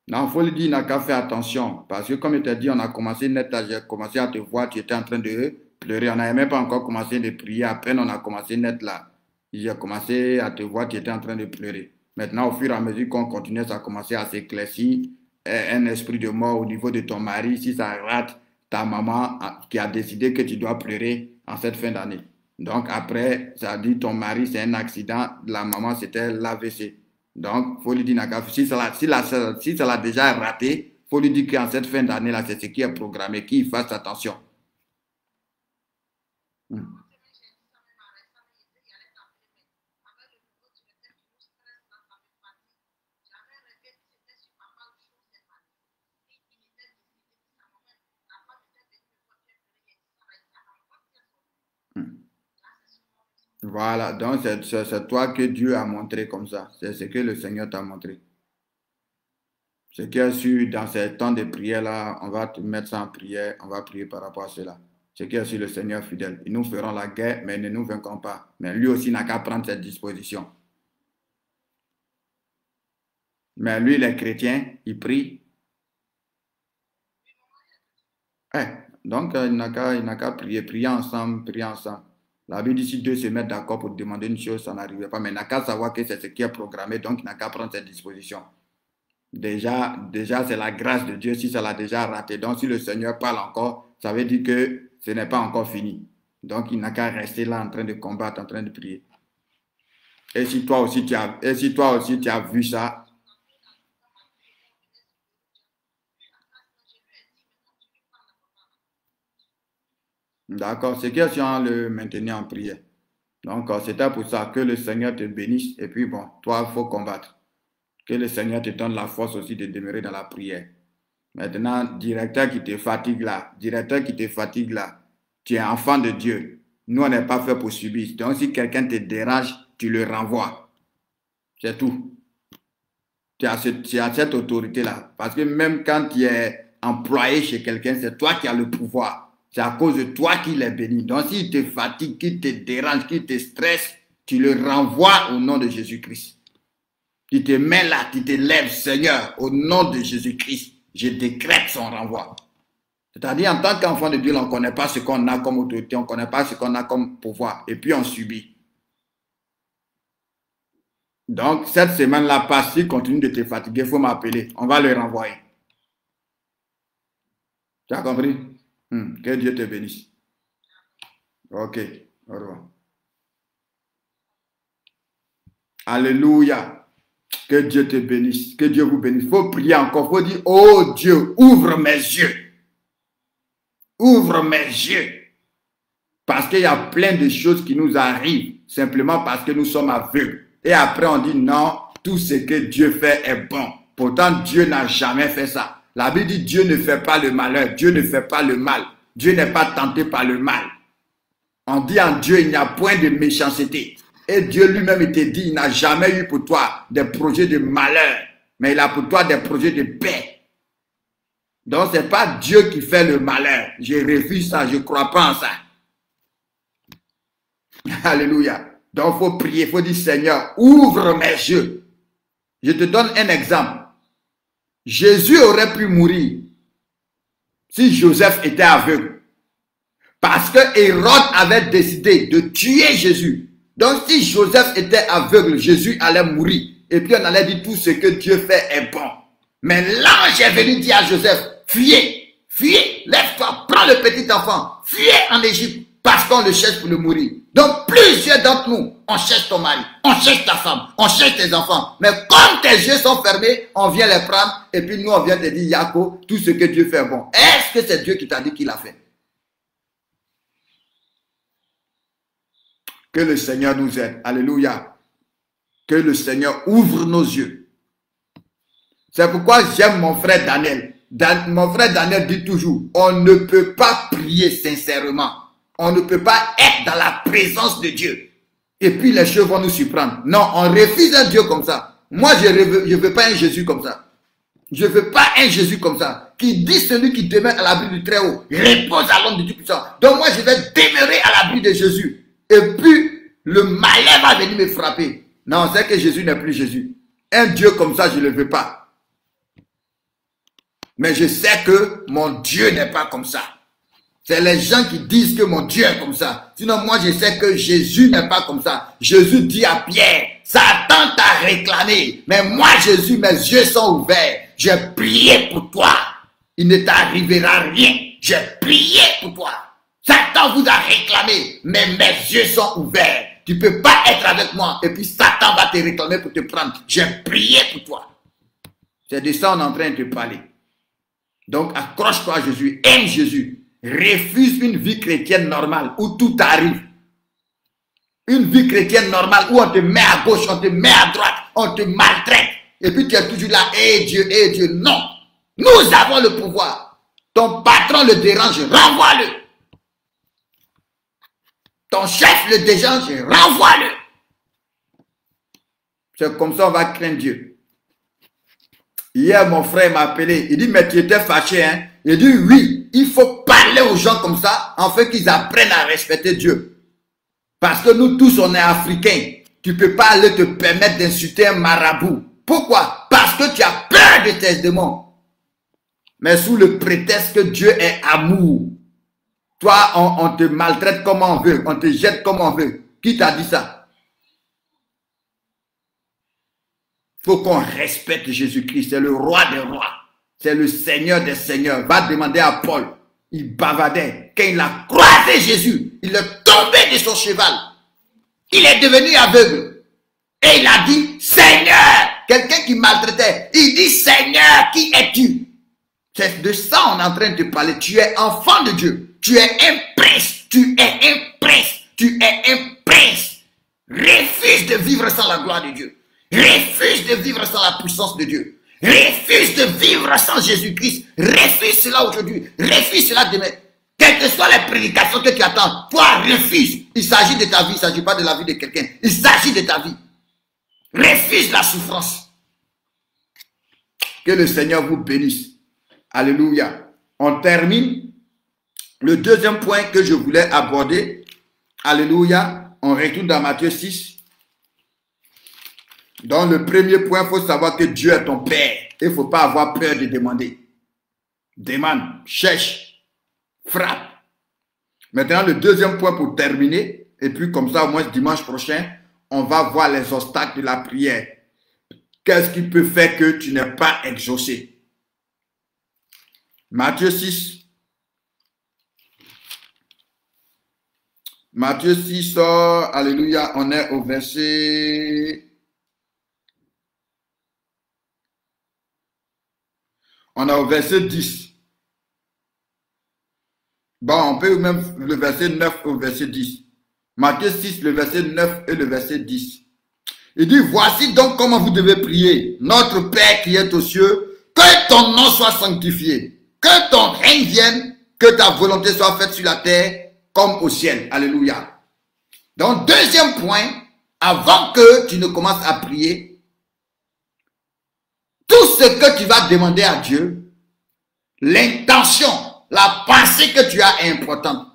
Non, il faut lui dire, il n'a qu'à faire attention. Parce que comme je t'ai dit, on a commencé net, j'ai commencé à te voir, tu étais en train de pleurer. On n'avait même pas encore commencé de prier. À peine on a commencé net là. J'ai commencé à te voir, tu étais en train de pleurer. Maintenant, au fur et à mesure qu'on continue, ça a commencé à s'éclaircir. Un esprit de mort au niveau de ton mari, si ça rate, ta maman qui a décidé que tu dois pleurer en cette fin d'année. Donc après, ça a dit ton mari, c'est un accident. La maman, c'était l'AVC. Donc, il faut lui dire, si ça l'a déjà raté, il faut lui dire qu'en cette fin d'année-là, c'est ce qui est programmé, qu'il fasse attention. Voilà, donc c'est toi que Dieu a montré comme ça. C'est ce que le Seigneur t'a montré. Ce qui est sûr, dans ces temps de prière-là, on va te mettre ça en prière, on va prier par rapport à cela. Ce qui est sûr, le Seigneur fidèle. Ils nous feront la guerre, mais ils ne nous vaincront pas. Mais lui aussi n'a qu'à prendre cette disposition. Mais lui, les chrétiens, il prie. Donc, il n'a qu'à prier, prier ensemble, prier ensemble. La Bible dit si deux se mettent d'accord pour demander une chose, ça n'arrivait pas. Mais il n'a qu'à savoir que c'est ce qui est programmé, donc il n'a qu'à prendre cette disposition. Déjà c'est la grâce de Dieu si ça l'a déjà raté. Donc, si le Seigneur parle encore, ça veut dire que ce n'est pas encore fini. Donc, il n'a qu'à rester là en train de combattre, en train de prier. Et si toi aussi tu as vu ça, d'accord, c'est question de le maintenir en prière. Donc, c'était pour ça que le Seigneur te bénisse. Et puis, bon, toi, il faut combattre. Que le Seigneur te donne la force aussi de demeurer dans la prière. Maintenant, directeur qui te fatigue là, tu es enfant de Dieu. Nous, on n'est pas fait pour subir. Donc, si quelqu'un te dérange, tu le renvoies. C'est tout. Tu as cette autorité-là. Parce que même quand tu es employé chez quelqu'un, c'est toi qui as le pouvoir. C'est à cause de toi qu'il est béni. Donc, s'il te fatigue, qu'il te dérange, qu'il te stresse, tu le renvoies au nom de Jésus-Christ. Tu te mets là, tu te lèves, Seigneur, au nom de Jésus-Christ. Je décrète son renvoi. C'est-à-dire, en tant qu'enfant de Dieu, on ne connaît pas ce qu'on a comme autorité, on ne connaît pas ce qu'on a comme pouvoir. Et puis, on subit. Donc, cette semaine-là passe, s'il continue de te fatiguer, il faut m'appeler. On va le renvoyer. Tu as compris? Que Dieu te bénisse. Ok, au revoir. Alléluia. Que Dieu te bénisse. Que Dieu vous bénisse. Il faut prier encore. Il faut dire, oh Dieu, ouvre mes yeux. Ouvre mes yeux. Parce qu'il y a plein de choses qui nous arrivent simplement parce que nous sommes aveugles. Et après on dit non, tout ce que Dieu fait est bon. Pourtant Dieu n'a jamais fait ça. La Bible dit Dieu ne fait pas le malheur. Dieu ne fait pas le mal. Dieu n'est pas tenté par le mal. On dit en Dieu il n'y a point de méchanceté. Et Dieu lui-même il te dit il n'a jamais eu pour toi des projets de malheur. Mais il a pour toi des projets de paix. Donc ce n'est pas Dieu qui fait le malheur. Je refuse ça, je ne crois pas en ça. Alléluia. Donc il faut prier, il faut dire Seigneur, ouvre mes yeux. Je te donne un exemple. Jésus aurait pu mourir si Joseph était aveugle. Parce que Hérode avait décidé de tuer Jésus. Donc si Joseph était aveugle, Jésus allait mourir. Et puis on allait dire tout ce que Dieu fait est bon. Mais l'ange est venu dire à Joseph, fuyez, fuyez, lève-toi, prends le petit enfant, fuyez en Égypte. Parce qu'on le cherche pour le mourir. Donc plusieurs d'entre nous, on cherche ton mari, on cherche ta femme, on cherche tes enfants. Mais comme tes yeux sont fermés, on vient les prendre. Et puis nous, on vient te dire, Yako, tout ce que Dieu fait est bon. Est-ce que c'est Dieu qui t'a dit qu'il a fait? Que le Seigneur nous aide. Alléluia. Que le Seigneur ouvre nos yeux. C'est pourquoi j'aime mon frère Daniel. Mon frère Daniel dit toujours, on ne peut pas prier sincèrement. On ne peut pas être dans la présence de Dieu. Et puis les choses vont nous surprendre. Non, on refuse un Dieu comme ça. Moi, je ne veux pas un Jésus comme ça. Je ne veux pas un Jésus comme ça. Qui dit celui qui demeure à l'abri du Très-Haut repose à l'ombre du Tout-Puissant. Donc moi, je vais demeurer à l'abri de Jésus. Et puis, le malheur va venir me frapper. Non, c'est que Jésus n'est plus Jésus. Un Dieu comme ça, je ne le veux pas. Mais je sais que mon Dieu n'est pas comme ça. C'est les gens qui disent que mon Dieu est comme ça. Sinon, moi, je sais que Jésus n'est pas comme ça. Jésus dit à Pierre, Satan t'a réclamé. Mais moi, Jésus, mes yeux sont ouverts. J'ai prié pour toi. Il ne t'arrivera rien. J'ai prié pour toi. Satan vous a réclamé. Mais mes yeux sont ouverts. Tu ne peux pas être avec moi. Et puis Satan va te réclamer pour te prendre. J'ai prié pour toi. C'est de ça qu'on est en train de te parler. Donc, accroche-toi à Jésus. Aime Jésus. Refuse une vie chrétienne normale où tout arrive. Une vie chrétienne normale où on te met à gauche, on te met à droite, on te maltraite. Et puis tu es toujours là, eh Dieu, non. Nous avons le pouvoir. Ton patron le dérange, renvoie-le. Ton chef le dérange, renvoie-le. C'est comme ça on va craindre Dieu. Hier, mon frère m'a appelé. Il dit, mais tu étais fâché, hein? Il dit, oui, il faut parler aux gens comme ça, afin qu'ils apprennent à respecter Dieu. Parce que nous tous, on est africains. Tu ne peux pas aller te permettre d'insulter un marabout. Pourquoi? Parce que tu as peur de tes démons. Mais sous le prétexte que Dieu est amour. Toi, on te maltraite comme on veut. On te jette comme on veut. Qui t'a dit ça? Il faut qu'on respecte Jésus-Christ. C'est le roi des rois. C'est le Seigneur des seigneurs. Va demander à Paul. Il bavardait. Quand il a croisé Jésus, il est tombé de son cheval. Il est devenu aveugle. Et il a dit, Seigneur, quelqu'un qui maltraitait. Il dit, Seigneur, qui es-tu? C'est de ça on est en train de te parler. Tu es enfant de Dieu. Tu es un prince. Tu es un prince. Tu es un prince. Refuse de vivre sans la gloire de Dieu. Refuse de vivre sans la puissance de Dieu. Refuse de vivre sans Jésus-Christ. Refuse cela aujourd'hui. Refuse cela demain. Quelles que soient les prédications que tu attends, toi refuse. Il s'agit de ta vie, il ne s'agit pas de la vie de quelqu'un. Il s'agit de ta vie. Refuse la souffrance. Que le Seigneur vous bénisse. Alléluia. On termine. Le deuxième point que je voulais aborder. Alléluia. On retourne dans Matthieu 6. Dans le premier point, il faut savoir que Dieu est ton Père. Il ne faut pas avoir peur de demander. Demande, cherche, frappe. Maintenant, le deuxième point pour terminer, et puis comme ça, au moins dimanche prochain, on va voir les obstacles de la prière. Qu'est-ce qui peut faire que tu n'es pas exaucé? Matthieu 6. Matthieu 6, alléluia, on est au verset... On est au verset 10. Bon, on peut même le verset 9 au verset 10. Matthieu 6, le verset 9 et le verset 10. Il dit, voici donc comment vous devez prier. Notre Père qui est aux cieux, que ton nom soit sanctifié. Que ton règne vienne, que ta volonté soit faite sur la terre comme au ciel. Alléluia. Donc, deuxième point, avant que tu ne commences à prier, tout ce que tu vas demander à Dieu, l'intention, la pensée que tu as est importante.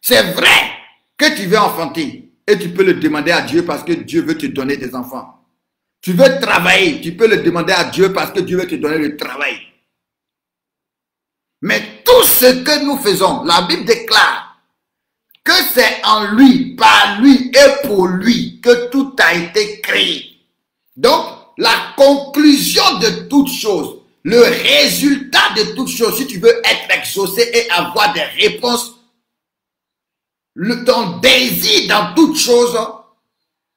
C'est vrai que tu veux enfanter et tu peux le demander à Dieu parce que Dieu veut te donner des enfants. Tu veux travailler, tu peux le demander à Dieu parce que Dieu veut te donner le travail. Mais tout ce que nous faisons, la Bible déclare que c'est en lui, par lui et pour lui que tout a été créé. Donc, la conclusion de toute chose, le résultat de toute chose, si tu veux être exaucé et avoir des réponses, ton désir dans toute chose,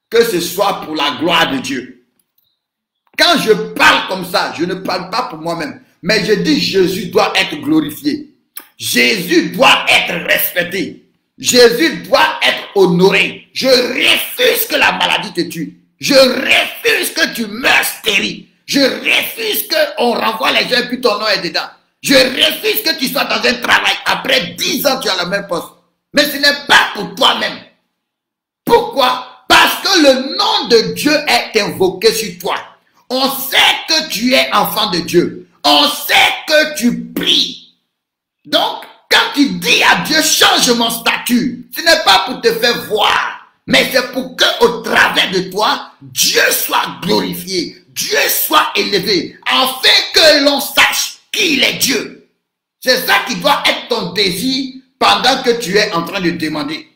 que ce soit pour la gloire de Dieu. Quand je parle comme ça, je ne parle pas pour moi-même, mais je dis Jésus doit être glorifié. Jésus doit être respecté. Jésus doit être honoré. Je refuse que la maladie te tue. Je refuse que tu meurs stérile. Je refuse qu'on renvoie les gens et puis ton nom est dedans. Je refuse que tu sois dans un travail. Après 10 ans, tu as le même poste. Mais ce n'est pas pour toi-même. Pourquoi? Parce que le nom de Dieu est invoqué sur toi. On sait que tu es enfant de Dieu. On sait que tu pries. Donc, quand tu dis à Dieu, change mon statut, ce n'est pas pour te faire voir, mais c'est pour que au travers de toi, Dieu soit glorifié, Dieu soit élevé, afin que l'on sache qu'il est Dieu. C'est ça qui doit être ton désir pendant que tu es en train de demander.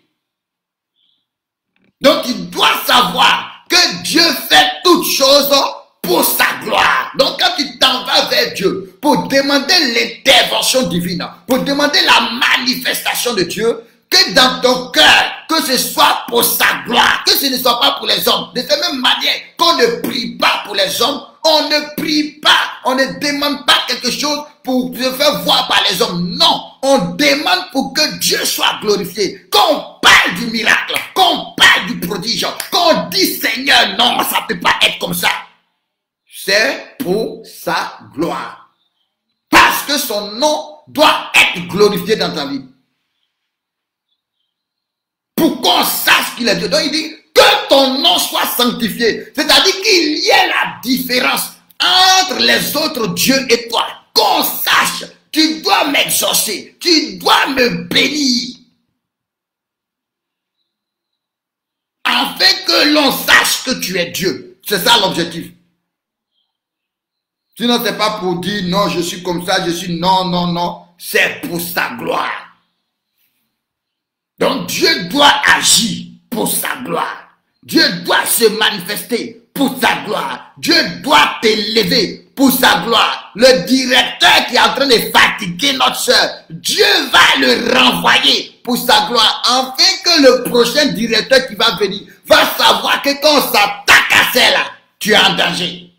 Donc, tu dois savoir que Dieu fait toutes choses pour sa gloire. Donc, quand tu t'en vas vers Dieu pour demander l'intervention divine, pour demander la manifestation de Dieu, que dans ton cœur, que ce soit pour sa gloire, que ce ne soit pas pour les hommes. De cette même manière qu'on ne prie pas pour les hommes, on ne prie pas, on ne demande pas quelque chose pour se faire voir par les hommes. Non, on demande pour que Dieu soit glorifié. Qu'on parle du miracle, qu'on parle du prodige, qu'on dit Seigneur, non, ça ne peut pas être comme ça. C'est pour sa gloire. Parce que son nom doit être glorifié dans ta vie. Pour qu'on sache qu'il est Dieu. Donc il dit que ton nom soit sanctifié. C'est-à-dire qu'il y ait la différence entre les autres dieux et toi. Qu'on sache, tu dois m'exaucer, tu dois me bénir. Afin que l'on sache que tu es Dieu. C'est ça l'objectif. Sinon, ce n'est pas pour dire non, je suis comme ça, je suis non, non, non. C'est pour sa gloire. Donc Dieu doit agir pour sa gloire. Dieu doit se manifester pour sa gloire. Dieu doit t'élever pour sa gloire. Le directeur qui est en train de fatiguer notre soeur, Dieu va le renvoyer pour sa gloire. Afin que le prochain directeur qui va venir va savoir que quand on s'attaque à celle-là, tu es en danger.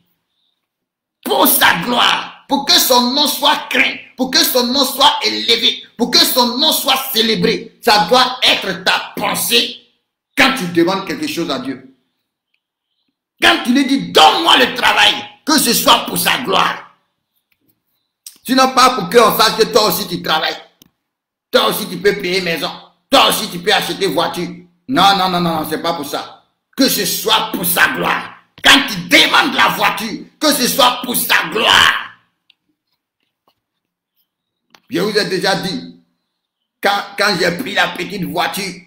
Pour sa gloire, pour que son nom soit craint, pour que son nom soit élevé, pour que son nom soit célébré. Ça doit être ta pensée quand tu demandes quelque chose à Dieu. Quand tu lui dis, donne-moi le travail, que ce soit pour sa gloire. Sinon pas pour qu'on sache que toi aussi tu travailles. Toi aussi tu peux payer maison. Toi aussi tu peux acheter voiture. Non, non, non, non, c'est pas pour ça. Que ce soit pour sa gloire. Quand tu demandes la voiture, que ce soit pour sa gloire. Je vous ai déjà dit, quand j'ai pris la petite voiture,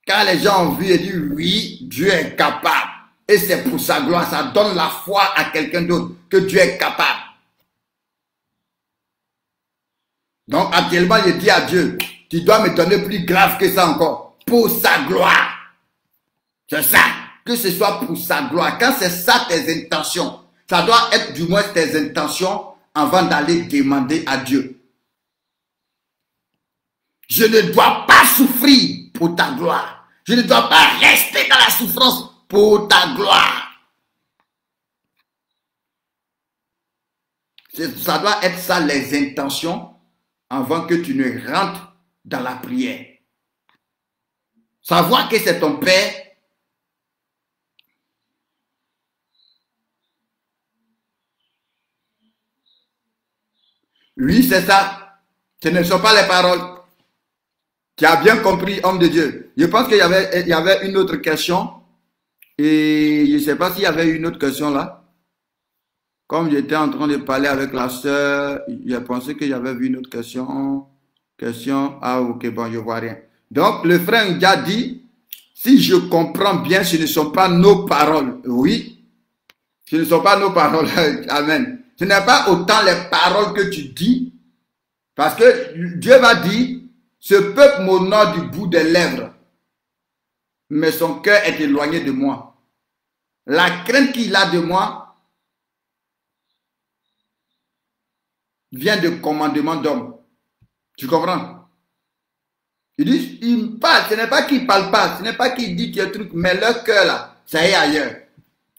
quand les gens ont vu et dit oui, Dieu est capable. Et c'est pour sa gloire, ça donne la foi à quelqu'un d'autre que Dieu est capable. Donc actuellement, je dis à Dieu, tu dois me donner plus grave que ça encore, pour sa gloire. C'est ça. Que ce soit pour sa gloire. Quand c'est ça tes intentions, ça doit être du moins tes intentions avant d'aller demander à Dieu. Je ne dois pas souffrir pour ta gloire. Je ne dois pas rester dans la souffrance pour ta gloire. Ça doit être ça les intentions avant que tu ne rentres dans la prière. Savoir que c'est ton Père. Oui, c'est ça. Ce ne sont pas les paroles. Tu as bien compris, homme de Dieu. Je pense qu'il y avait une autre question. Et je ne sais pas s'il y avait une autre question là. Comme j'étais en train de parler avec la sœur, j'ai pensé que j'avais vu une autre question. Ah ok, bon, je vois rien. Donc, le frère a dit, si je comprends bien, ce ne sont pas nos paroles. Oui, ce ne sont pas nos paroles. Amen. Ce n'est pas autant les paroles que tu dis, parce que Dieu va dire, ce peuple m'honore du bout des lèvres, mais son cœur est éloigné de moi. La crainte qu'il a de moi vient de commandement d'homme. Tu comprends? Il dit, il parle, ce n'est pas qu'il parle pas, ce n'est pas qu'il dit des trucs, mais leur cœur là, ça est ailleurs.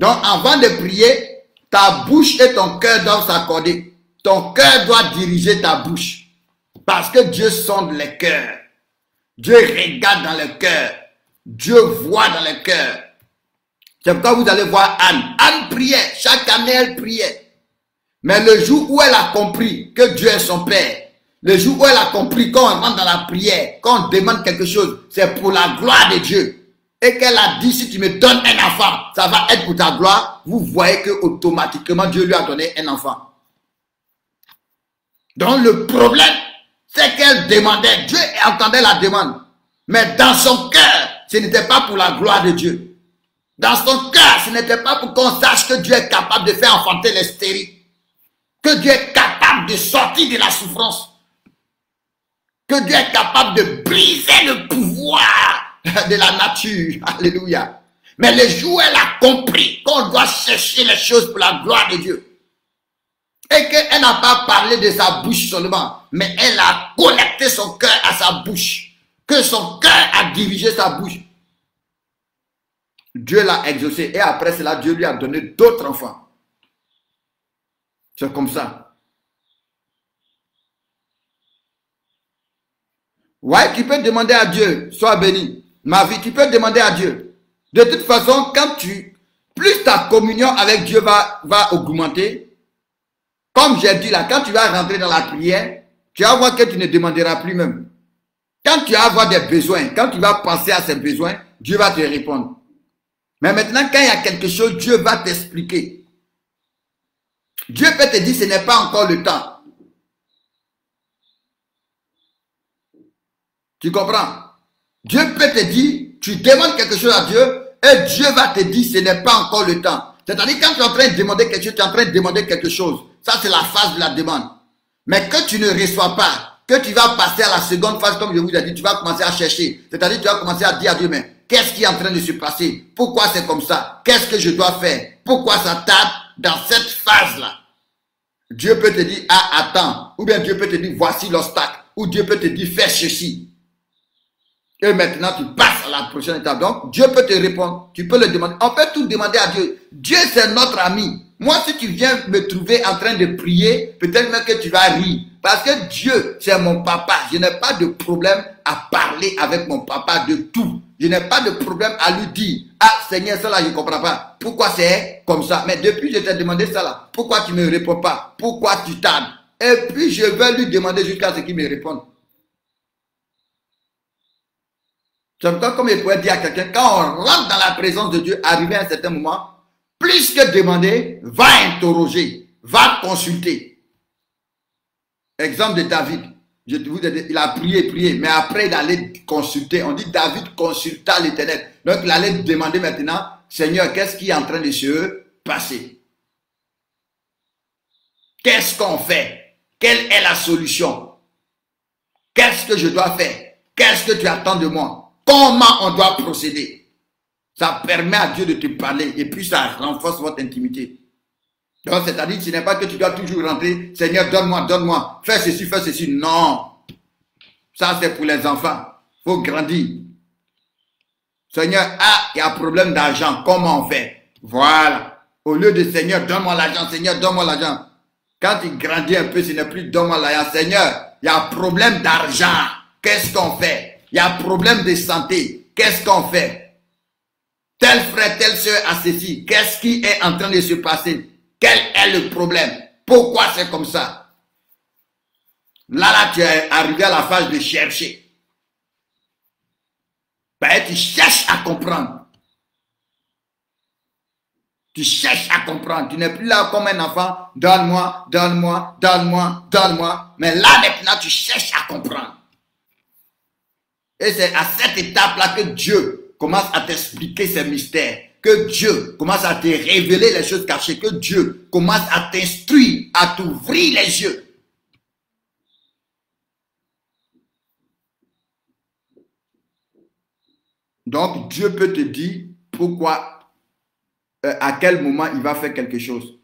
Donc avant de prier, ta bouche et ton cœur doivent s'accorder. Ton cœur doit diriger ta bouche. Parce que Dieu sonde les cœurs. Dieu regarde dans le cœur. Dieu voit dans le cœur. C'est pourquoi vous allez voir Anne. Anne priait. Chaque année, elle priait. Mais le jour où elle a compris que Dieu est son Père, le jour où elle a compris qu'on rentre dans la prière, qu'on demande quelque chose, c'est pour la gloire de Dieu. Et qu'elle a dit, si tu me donnes un enfant, ça va être pour ta gloire. Vous voyez que automatiquement Dieu lui a donné un enfant. Donc le problème, c'est qu'elle demandait, Dieu entendait la demande. Mais dans son cœur, ce n'était pas pour la gloire de Dieu. Dans son cœur, ce n'était pas pour qu'on sache que Dieu est capable de faire enfanter les stériles. Que Dieu est capable de sortir de la souffrance. Que Dieu est capable de briser le pouvoir de la nature. Alléluia. Mais le jour où elle a compris qu'on doit chercher les choses pour la gloire de Dieu, et qu'elle n'a pas parlé de sa bouche seulement, mais elle a connecté son cœur à sa bouche, que son cœur a dirigé sa bouche, Dieu l'a exaucé. Et après cela, Dieu lui a donné d'autres enfants. C'est comme ça. Ouais, tu peux demander à Dieu, sois béni. Ma vie, tu peux demander à Dieu. De toute façon, plus ta communion avec Dieu va augmenter, comme j'ai dit là, quand tu vas rentrer dans la prière, tu vas voir que tu ne demanderas plus même. Quand tu vas avoir des besoins, quand tu vas penser à ces besoins, Dieu va te répondre. Mais maintenant, quand il y a quelque chose, Dieu va t'expliquer. Dieu peut te dire, ce n'est pas encore le temps. Tu comprends? Dieu peut te dire, tu demandes quelque chose à Dieu, et Dieu va te dire, ce n'est pas encore le temps. C'est-à-dire, quand tu es en train de demander quelque chose, tu es en train de demander quelque chose. Ça, c'est la phase de la demande. Mais que tu ne reçois pas, que tu vas passer à la seconde phase, comme je vous ai dit, tu vas commencer à chercher. C'est-à-dire, tu vas commencer à dire à Dieu, mais qu'est-ce qui est en train de se passer? Pourquoi c'est comme ça? Qu'est-ce que je dois faire? Pourquoi ça tarde dans cette phase-là? Dieu peut te dire, ah, attends. Ou bien Dieu peut te dire, voici l'obstacle. Ou Dieu peut te dire, fais ceci. Et maintenant, tu passes à la prochaine étape. Donc, Dieu peut te répondre. Tu peux le demander. On peut tout demander à Dieu. Dieu, c'est notre ami. Moi, si tu viens me trouver en train de prier, peut-être même que tu vas rire. Parce que Dieu, c'est mon papa. Je n'ai pas de problème à parler avec mon papa de tout. Je n'ai pas de problème à lui dire, ah Seigneur, ça là, je ne comprends pas. Pourquoi c'est comme ça? Mais depuis je t'ai demandé ça là, pourquoi tu ne me réponds pas? Pourquoi tu tardes? Et puis je vais lui demander jusqu'à ce qu'il me réponde. C'est pourquoi, comme il pourrait dire à quelqu'un, quand on rentre dans la présence de Dieu, arrivé à un certain moment, plus que demander, va interroger, va consulter. Exemple de David. Je vous ai dit, il a prié, mais après il allait consulter. On dit David consulta l'Éternel. Donc il allait demander maintenant, Seigneur, qu'est-ce qui est en train de se passer? Qu'est-ce qu'on fait? Quelle est la solution? Qu'est-ce que je dois faire? Qu'est-ce que tu attends de moi? Comment on doit procéder? Ça permet à Dieu de te parler et puis ça renforce votre intimité. Donc, c'est-à-dire, ce n'est pas que tu dois toujours rentrer, Seigneur, donne-moi, fais ceci. Non. Ça, c'est pour les enfants. Il faut grandir. Seigneur, ah, il y a un problème d'argent. Comment on fait? Voilà. Au lieu de Seigneur, donne-moi l'argent, Seigneur, donne-moi l'argent. Quand il grandit un peu, ce n'est plus donne-moi l'argent. Seigneur, il y a un problème d'argent. Qu'est-ce qu'on fait? Il y a un problème de santé. Qu'est-ce qu'on fait? Tel frère, telle soeur a ceci. Qu'est-ce qui est en train de se passer? Quel est le problème? Pourquoi c'est comme ça? Là, tu es arrivé à la phase de chercher. Ben, tu cherches à comprendre. Tu cherches à comprendre. Tu n'es plus là comme un enfant. Donne-moi. Mais là, maintenant, tu cherches à comprendre. Et c'est à cette étape-là que Dieu commence à t'expliquer ses mystères. Que Dieu commence à te révéler les choses cachées. Que Dieu commence à t'instruire, à t'ouvrir les yeux. Donc, Dieu peut te dire pourquoi, à quel moment il va faire quelque chose.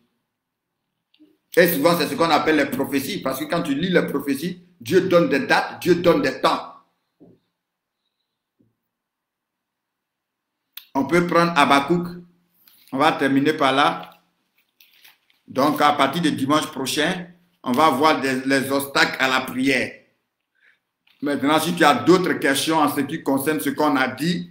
Et souvent, c'est ce qu'on appelle les prophéties. Parce que quand tu lis les prophéties, Dieu donne des dates, Dieu donne des temps. On peut prendre Habakkuk. On va terminer par là. Donc, à partir de dimanche prochain, on va voir les obstacles à la prière. Maintenant, si tu as d'autres questions en ce qui concerne ce qu'on a dit,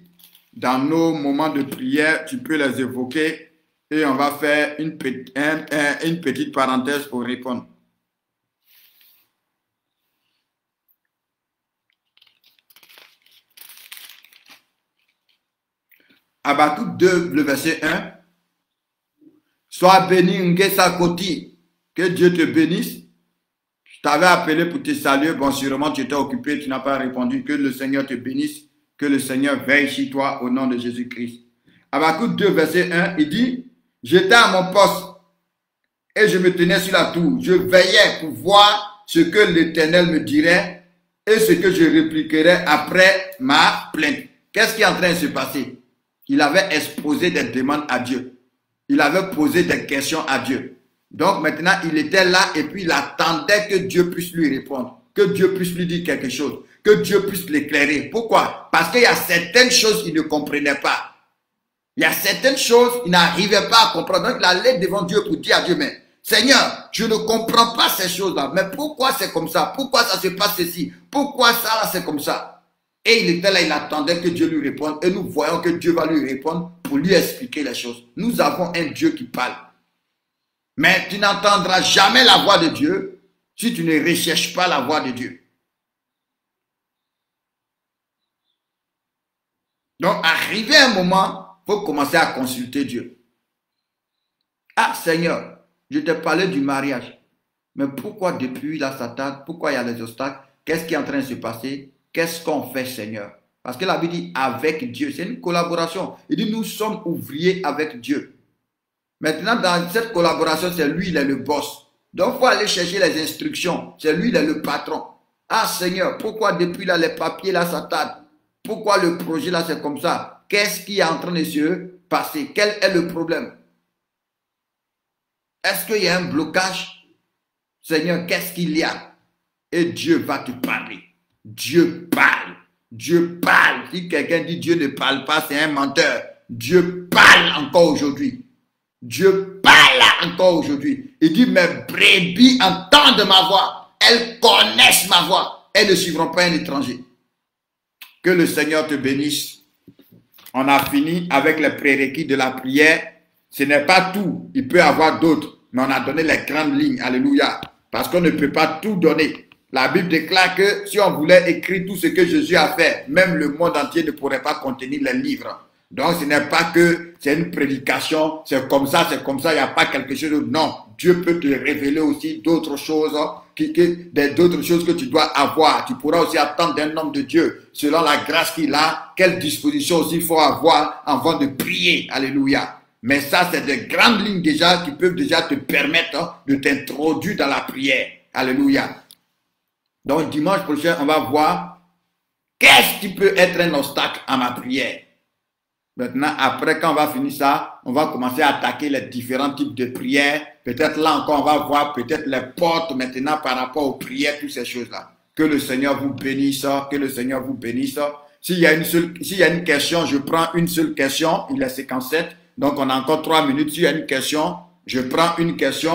dans nos moments de prière, tu peux les évoquer et on va faire une petite parenthèse pour répondre. Habakkuk 2, le verset 1. Sois béni, Ngesa Koti. Que Dieu te bénisse. Je t'avais appelé pour te saluer. Bon, sûrement tu étais occupé, tu n'as pas répondu. Que le Seigneur te bénisse. Que le Seigneur veille sur toi au nom de Jésus-Christ. Habakkuk 2, verset 1, il dit, j'étais à mon poste et je me tenais sur la tour. Je veillais pour voir ce que l'Éternel me dirait et ce que je répliquerais après ma plainte. Qu'est-ce qui est en train de se passer? Il avait exposé des demandes à Dieu. Il avait posé des questions à Dieu. Donc maintenant, il était là et puis il attendait que Dieu puisse lui répondre, que Dieu puisse lui dire quelque chose, que Dieu puisse l'éclairer. Pourquoi? Parce qu'il y a certaines choses qu'il ne comprenait pas. Il y a certaines choses qu'il n'arrivait pas à comprendre. Donc il allait devant Dieu pour dire à Dieu, mais Seigneur, je ne comprends pas ces choses-là. Mais pourquoi c'est comme ça? Pourquoi ça se passe ceci? Pourquoi ça là c'est comme ça? Et il était là, il attendait que Dieu lui réponde. Et nous voyons que Dieu va lui répondre pour lui expliquer les choses. Nous avons un Dieu qui parle. Mais tu n'entendras jamais la voix de Dieu si tu ne recherches pas la voix de Dieu. Donc, arrivé un moment, il faut commencer à consulter Dieu. Ah Seigneur, je t'ai parlé du mariage. Mais pourquoi depuis la Satan, pourquoi il y a des obstacles? Qu'est-ce qui est en train de se passer? Qu'est-ce qu'on fait, Seigneur? Parce que la Bible dit avec Dieu. C'est une collaboration. Il dit nous sommes ouvriers avec Dieu. Maintenant, dans cette collaboration, c'est lui, il est le boss. Donc, il faut aller chercher les instructions. C'est lui, il est le patron. Ah Seigneur, pourquoi depuis là, les papiers là, ça tarde? Pourquoi le projet là, c'est comme ça? Qu'est-ce qui est en train de se passer? Quel est le problème? Est-ce qu'il y a un blocage? Seigneur, qu'est-ce qu'il y a? Et Dieu va te parler. Dieu parle. Dieu parle. Si quelqu'un dit Dieu ne parle pas, c'est un menteur. Dieu parle encore aujourd'hui. Dieu parle encore aujourd'hui. Il dit, mes brebis entendent ma voix. Elles connaissent ma voix. Elles ne suivront pas un étranger. Que le Seigneur te bénisse. On a fini avec les prérequis de la prière. Ce n'est pas tout. Il peut y avoir d'autres. Mais on a donné les grandes lignes. Alléluia. Parce qu'on ne peut pas tout donner. La Bible déclare que si on voulait écrire tout ce que Jésus a fait, même le monde entier ne pourrait pas contenir les livres. Donc ce n'est pas que c'est une prédication, c'est comme ça, il n'y a pas quelque chose de... Non, Dieu peut te révéler aussi d'autres choses, d'autres choses que tu dois avoir. Tu pourras aussi attendre d'un homme de Dieu, selon la grâce qu'il a, quelle disposition aussi il faut avoir avant de prier. Alléluia. Mais ça, c'est des grandes lignes déjà qui peuvent déjà te permettre de t'introduire dans la prière. Alléluia. Donc dimanche prochain, on va voir qu'est-ce qui peut être un obstacle à ma prière. Maintenant, après, quand on va finir ça, on va commencer à attaquer les différents types de prières. Peut-être là encore, on va voir peut-être les portes maintenant par rapport aux prières, toutes ces choses-là. Que le Seigneur vous bénisse, que le Seigneur vous bénisse. S'il y a une question, je prends une seule question. Il est 57, donc on a encore 3 minutes. S'il y a une question, je prends une question.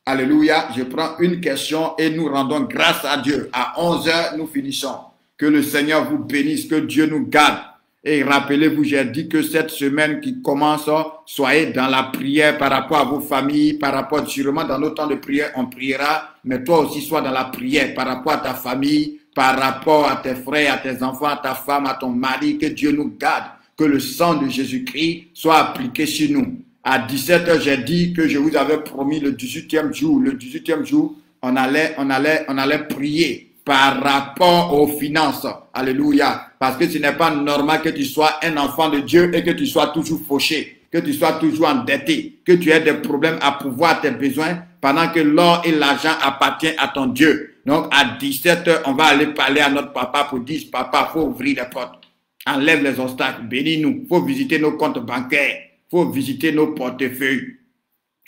Alléluia, je prends une question et nous rendons grâce à Dieu. À 11h, nous finissons. Que le Seigneur vous bénisse, que Dieu nous garde. Et rappelez-vous, j'ai dit que cette semaine qui commence, soyez dans la prière par rapport à vos familles, par rapport, sûrement dans nos temps de prière, on priera, mais toi aussi sois dans la prière par rapport à ta famille, par rapport à tes frères, à tes enfants, à ta femme, à ton mari, que Dieu nous garde, que le sang de Jésus-Christ soit appliqué sur nous. À 17h, j'ai dit que je vous avais promis le 18e jour. Le 18e jour, on allait prier par rapport aux finances. Alléluia. Parce que ce n'est pas normal que tu sois un enfant de Dieu et que tu sois toujours fauché, que tu sois toujours endetté, que tu aies des problèmes à pouvoir tes besoins pendant que l'or et l'argent appartiennent à ton Dieu. Donc, à 17h, on va aller parler à notre papa pour dire, papa, il faut ouvrir les portes. Enlève les obstacles, bénis-nous. Il faut visiter nos comptes bancaires. Il faut visiter nos portefeuilles.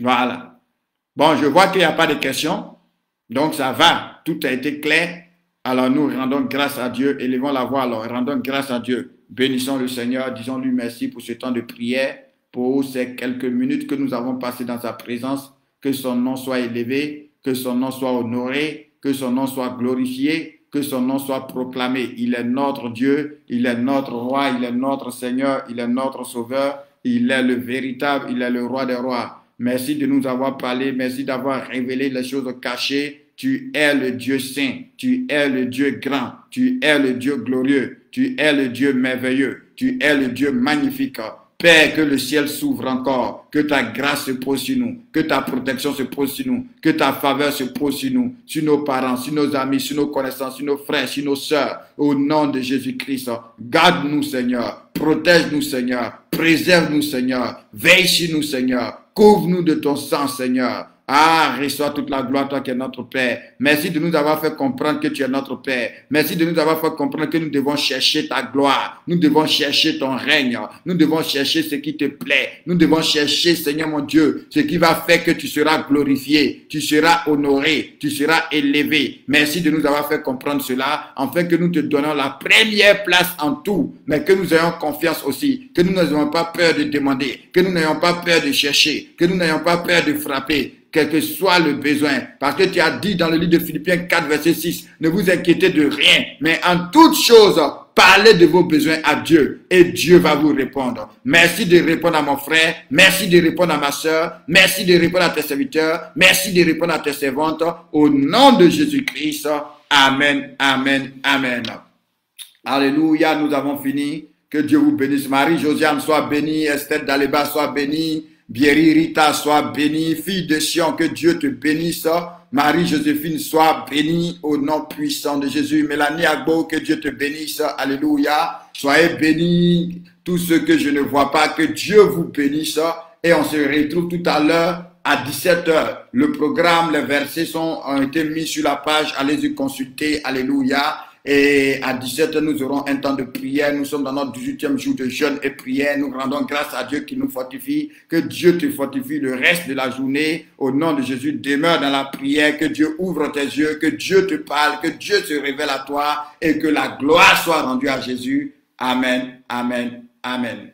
Voilà. Bon, je vois qu'il n'y a pas de questions. Donc, ça va. Tout a été clair. Alors, nous rendons grâce à Dieu. Élevons la voix. Alors, rendons grâce à Dieu. Bénissons le Seigneur. Disons-lui merci pour ce temps de prière, pour ces quelques minutes que nous avons passées dans sa présence. Que son nom soit élevé, que son nom soit honoré, que son nom soit glorifié. que son nom soit proclamé. Il est notre Dieu, il est notre roi, il est notre Seigneur, il est notre sauveur, il est le véritable, il est le roi des rois. Merci de nous avoir parlé, merci d'avoir révélé les choses cachées. Tu es le Dieu saint, tu es le Dieu grand, tu es le Dieu glorieux, tu es le Dieu merveilleux, tu es le Dieu magnifique. Père, que le ciel s'ouvre encore, que ta grâce se pose sur nous, que ta protection se pose sur nous, que ta faveur se pose sur nous, sur nos parents, sur nos amis, sur nos connaissances, sur nos frères, sur nos sœurs, au nom de Jésus-Christ. Garde-nous, Seigneur, protège-nous, Seigneur, préserve-nous, Seigneur, veille sur nous, Seigneur, couvre-nous de ton sang, Seigneur. Ah, reçois toute la gloire, toi qui es notre Père. Merci de nous avoir fait comprendre que tu es notre Père. Merci de nous avoir fait comprendre que nous devons chercher ta gloire. Nous devons chercher ton règne. Nous devons chercher ce qui te plaît. Nous devons chercher, Seigneur mon Dieu, ce qui va faire que tu seras glorifié, tu seras honoré, tu seras élevé. Merci de nous avoir fait comprendre cela, afin que nous te donnons la première place en tout, mais que nous ayons confiance aussi, que nous n'ayons pas peur de demander, que nous n'ayons pas peur de chercher, que nous n'ayons pas peur de frapper, quel que soit le besoin. Parce que tu as dit dans le livre de Philippiens 4, verset 6, ne vous inquiétez de rien, mais en toutes choses, parlez de vos besoins à Dieu et Dieu va vous répondre. Merci de répondre à mon frère, merci de répondre à ma soeur, merci de répondre à tes serviteurs, merci de répondre à tes servantes. Au nom de Jésus-Christ, amen, amen, amen. Alléluia, nous avons fini. Que Dieu vous bénisse. Marie-Josiane soit bénie, Esther Daleba soit bénie, Bieri Rita soit bénie, fille de Sion, que Dieu te bénisse. Marie-Joséphine soit bénie au nom puissant de Jésus. Mélanie Agbo, que Dieu te bénisse. Alléluia. Soyez bénis, tous ceux que je ne vois pas, que Dieu vous bénisse. Et on se retrouve tout à l'heure à 17h. Le programme, les versets ont été mis sur la page. Allez-y consulter. Alléluia. Et à 17h, nous aurons un temps de prière. Nous sommes dans notre 18e jour de jeûne et prière. Nous rendons grâce à Dieu qui nous fortifie. Que Dieu te fortifie le reste de la journée. Au nom de Jésus, demeure dans la prière. Que Dieu ouvre tes yeux. Que Dieu te parle. Que Dieu se révèle à toi. Et que la gloire soit rendue à Jésus. Amen, amen, amen.